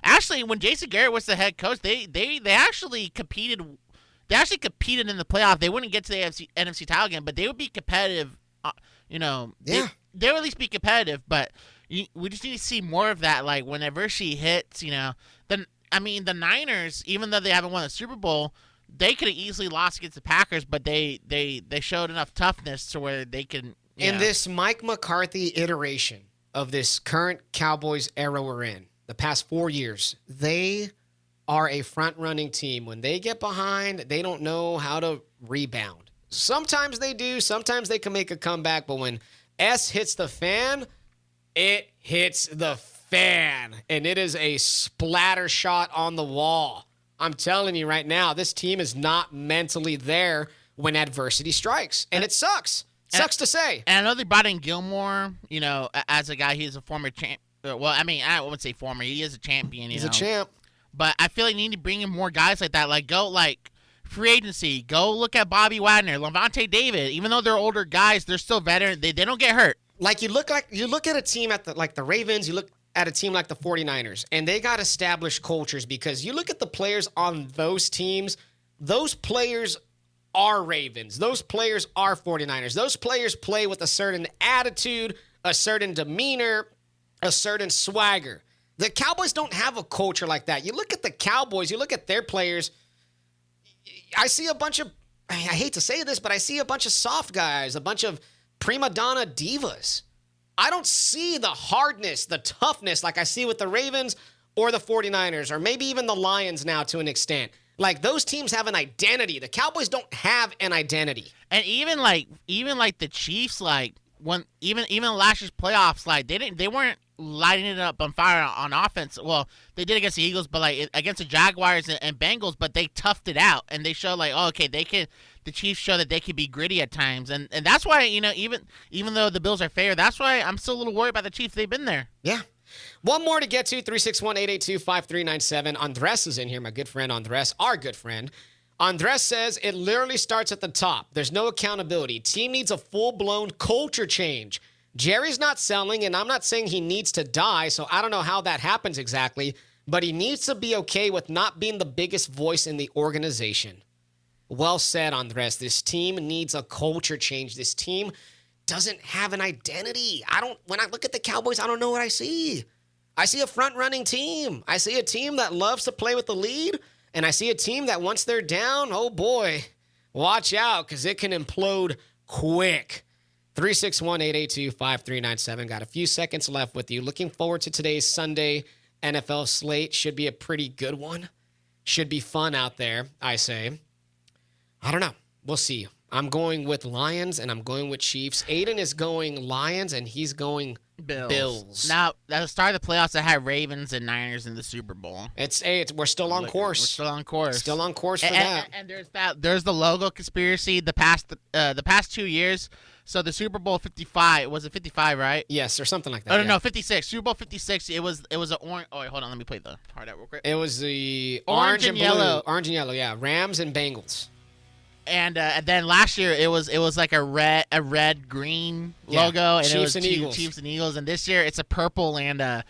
Actually, when Jason Garrett was the head coach, they actually competed. They actually competed in the playoff. They wouldn't get to the NFC title game, but they would be competitive. Yeah. They would at least be competitive, but we just need to see more of that. Like, whenever she hits, the Niners, even though they haven't won a Super Bowl, they could have easily lost against the Packers, but they showed enough toughness to where they can. In this Mike McCarthy iteration of this current Cowboys era we're in, the past 4 years, they are a front-running team. When they get behind, they don't know how to rebound. Sometimes they do. Sometimes they can make a comeback. But when S hits the fan, it hits the fan. And it is a splatter shot on the wall. I'm telling you right now, this team is not mentally there when adversity strikes. And it sucks. Sucks to say. And I know they brought in Gilmore, as a guy. He's a former champ. Well, I wouldn't say former. He is a champion. He's a champ. But I feel like you need to bring in more guys like that. Go free agency. Go look at Bobby Wagner, Levante David. Even though they're older guys, they're still veteran. They don't get hurt. You look at a team at the Ravens. You look at a team like the 49ers, and they got established cultures because you look at the players on those teams. Those players are Ravens. Those players are 49ers. Those players play with a certain attitude, a certain demeanor, a certain swagger. The Cowboys don't have a culture like that. You look at the Cowboys, you look at their players, I see a bunch of, I hate to say this, but I see a bunch of soft guys, a bunch of prima donna divas. I don't see the hardness, the toughness like I see with the Ravens or the 49ers or maybe even the Lions now to an extent. Those teams have an identity. The Cowboys don't have an identity. And even the Chiefs, even last year's playoffs, they weren't lighting it up on fire on offense. Well, they did against the Eagles, but against the Jaguars and Bengals, but they toughed it out and they showed the Chiefs show that they can be gritty at times. And that's why, even though the Bills are fair, that's why I'm still a little worried about the Chiefs. They've been there. Yeah. One more to get to, 361-882-5397. Andres is in here, my good friend Andres, our good friend. Andres says it literally starts at the top. There's no accountability. Team needs a full-blown culture change. Jerry's not selling, and I'm not saying he needs to die, so I don't know how that happens exactly, but he needs to be okay with not being the biggest voice in the organization. Well said, Andres. This team needs a culture change. This team doesn't have an identity. When I look at the Cowboys, I don't know what I see. I see a front-running team. I see a team that loves to play with the lead, and I see a team that once they're down, oh boy, watch out, because it can implode quick. 361-882-5397. Got a few seconds left with you. Looking forward to today's Sunday NFL slate. Should be a pretty good one. Should be fun out there, I say. I don't know. We'll see. I'm going with Lions, and I'm going with Chiefs. Aiden is going Lions, and he's going Bills. Now, at the start of the playoffs, I had Ravens and Niners in the Super Bowl. We're still on course. We're still on course. Still on course for that. And there's the logo conspiracy the past 2 years. So the Super Bowl 55, was it 55, right? Yes, or something like that. Oh, no, 56. Super Bowl 56, it was an orange. Oh, wait, hold on. Let me play the hard out real quick. It was the orange and yellow. Orange and yellow, yeah. Rams and Bengals. And then last year it was like a red green logo, and Chiefs it was Eagles. Chiefs and Eagles. And this year it's a purple and I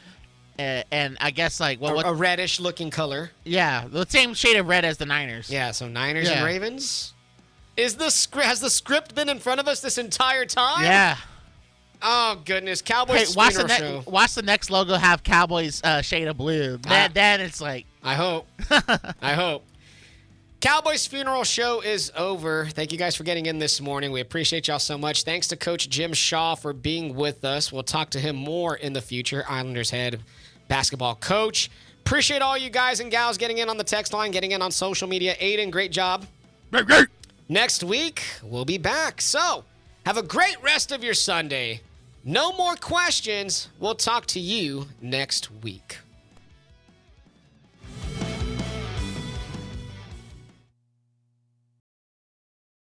guess a reddish looking color. Yeah, the same shade of red as the Niners. Yeah, so Niners and Ravens. Has the script been in front of us this entire time? Yeah. Oh goodness, Cowboys. Watch the next logo have Cowboys shade of blue. Then it's like I hope. I hope. Cowboys funeral show is over. Thank you guys for getting in this morning. We appreciate y'all so much. Thanks to Coach Jim Shaw for being with us. We'll talk to him more in the future. Islanders head basketball coach. Appreciate all you guys and gals getting in on the text line, getting in on social media. Aiden, great job. Great. Next week, we'll be back. So, have a great rest of your Sunday. No more questions. We'll talk to you next week.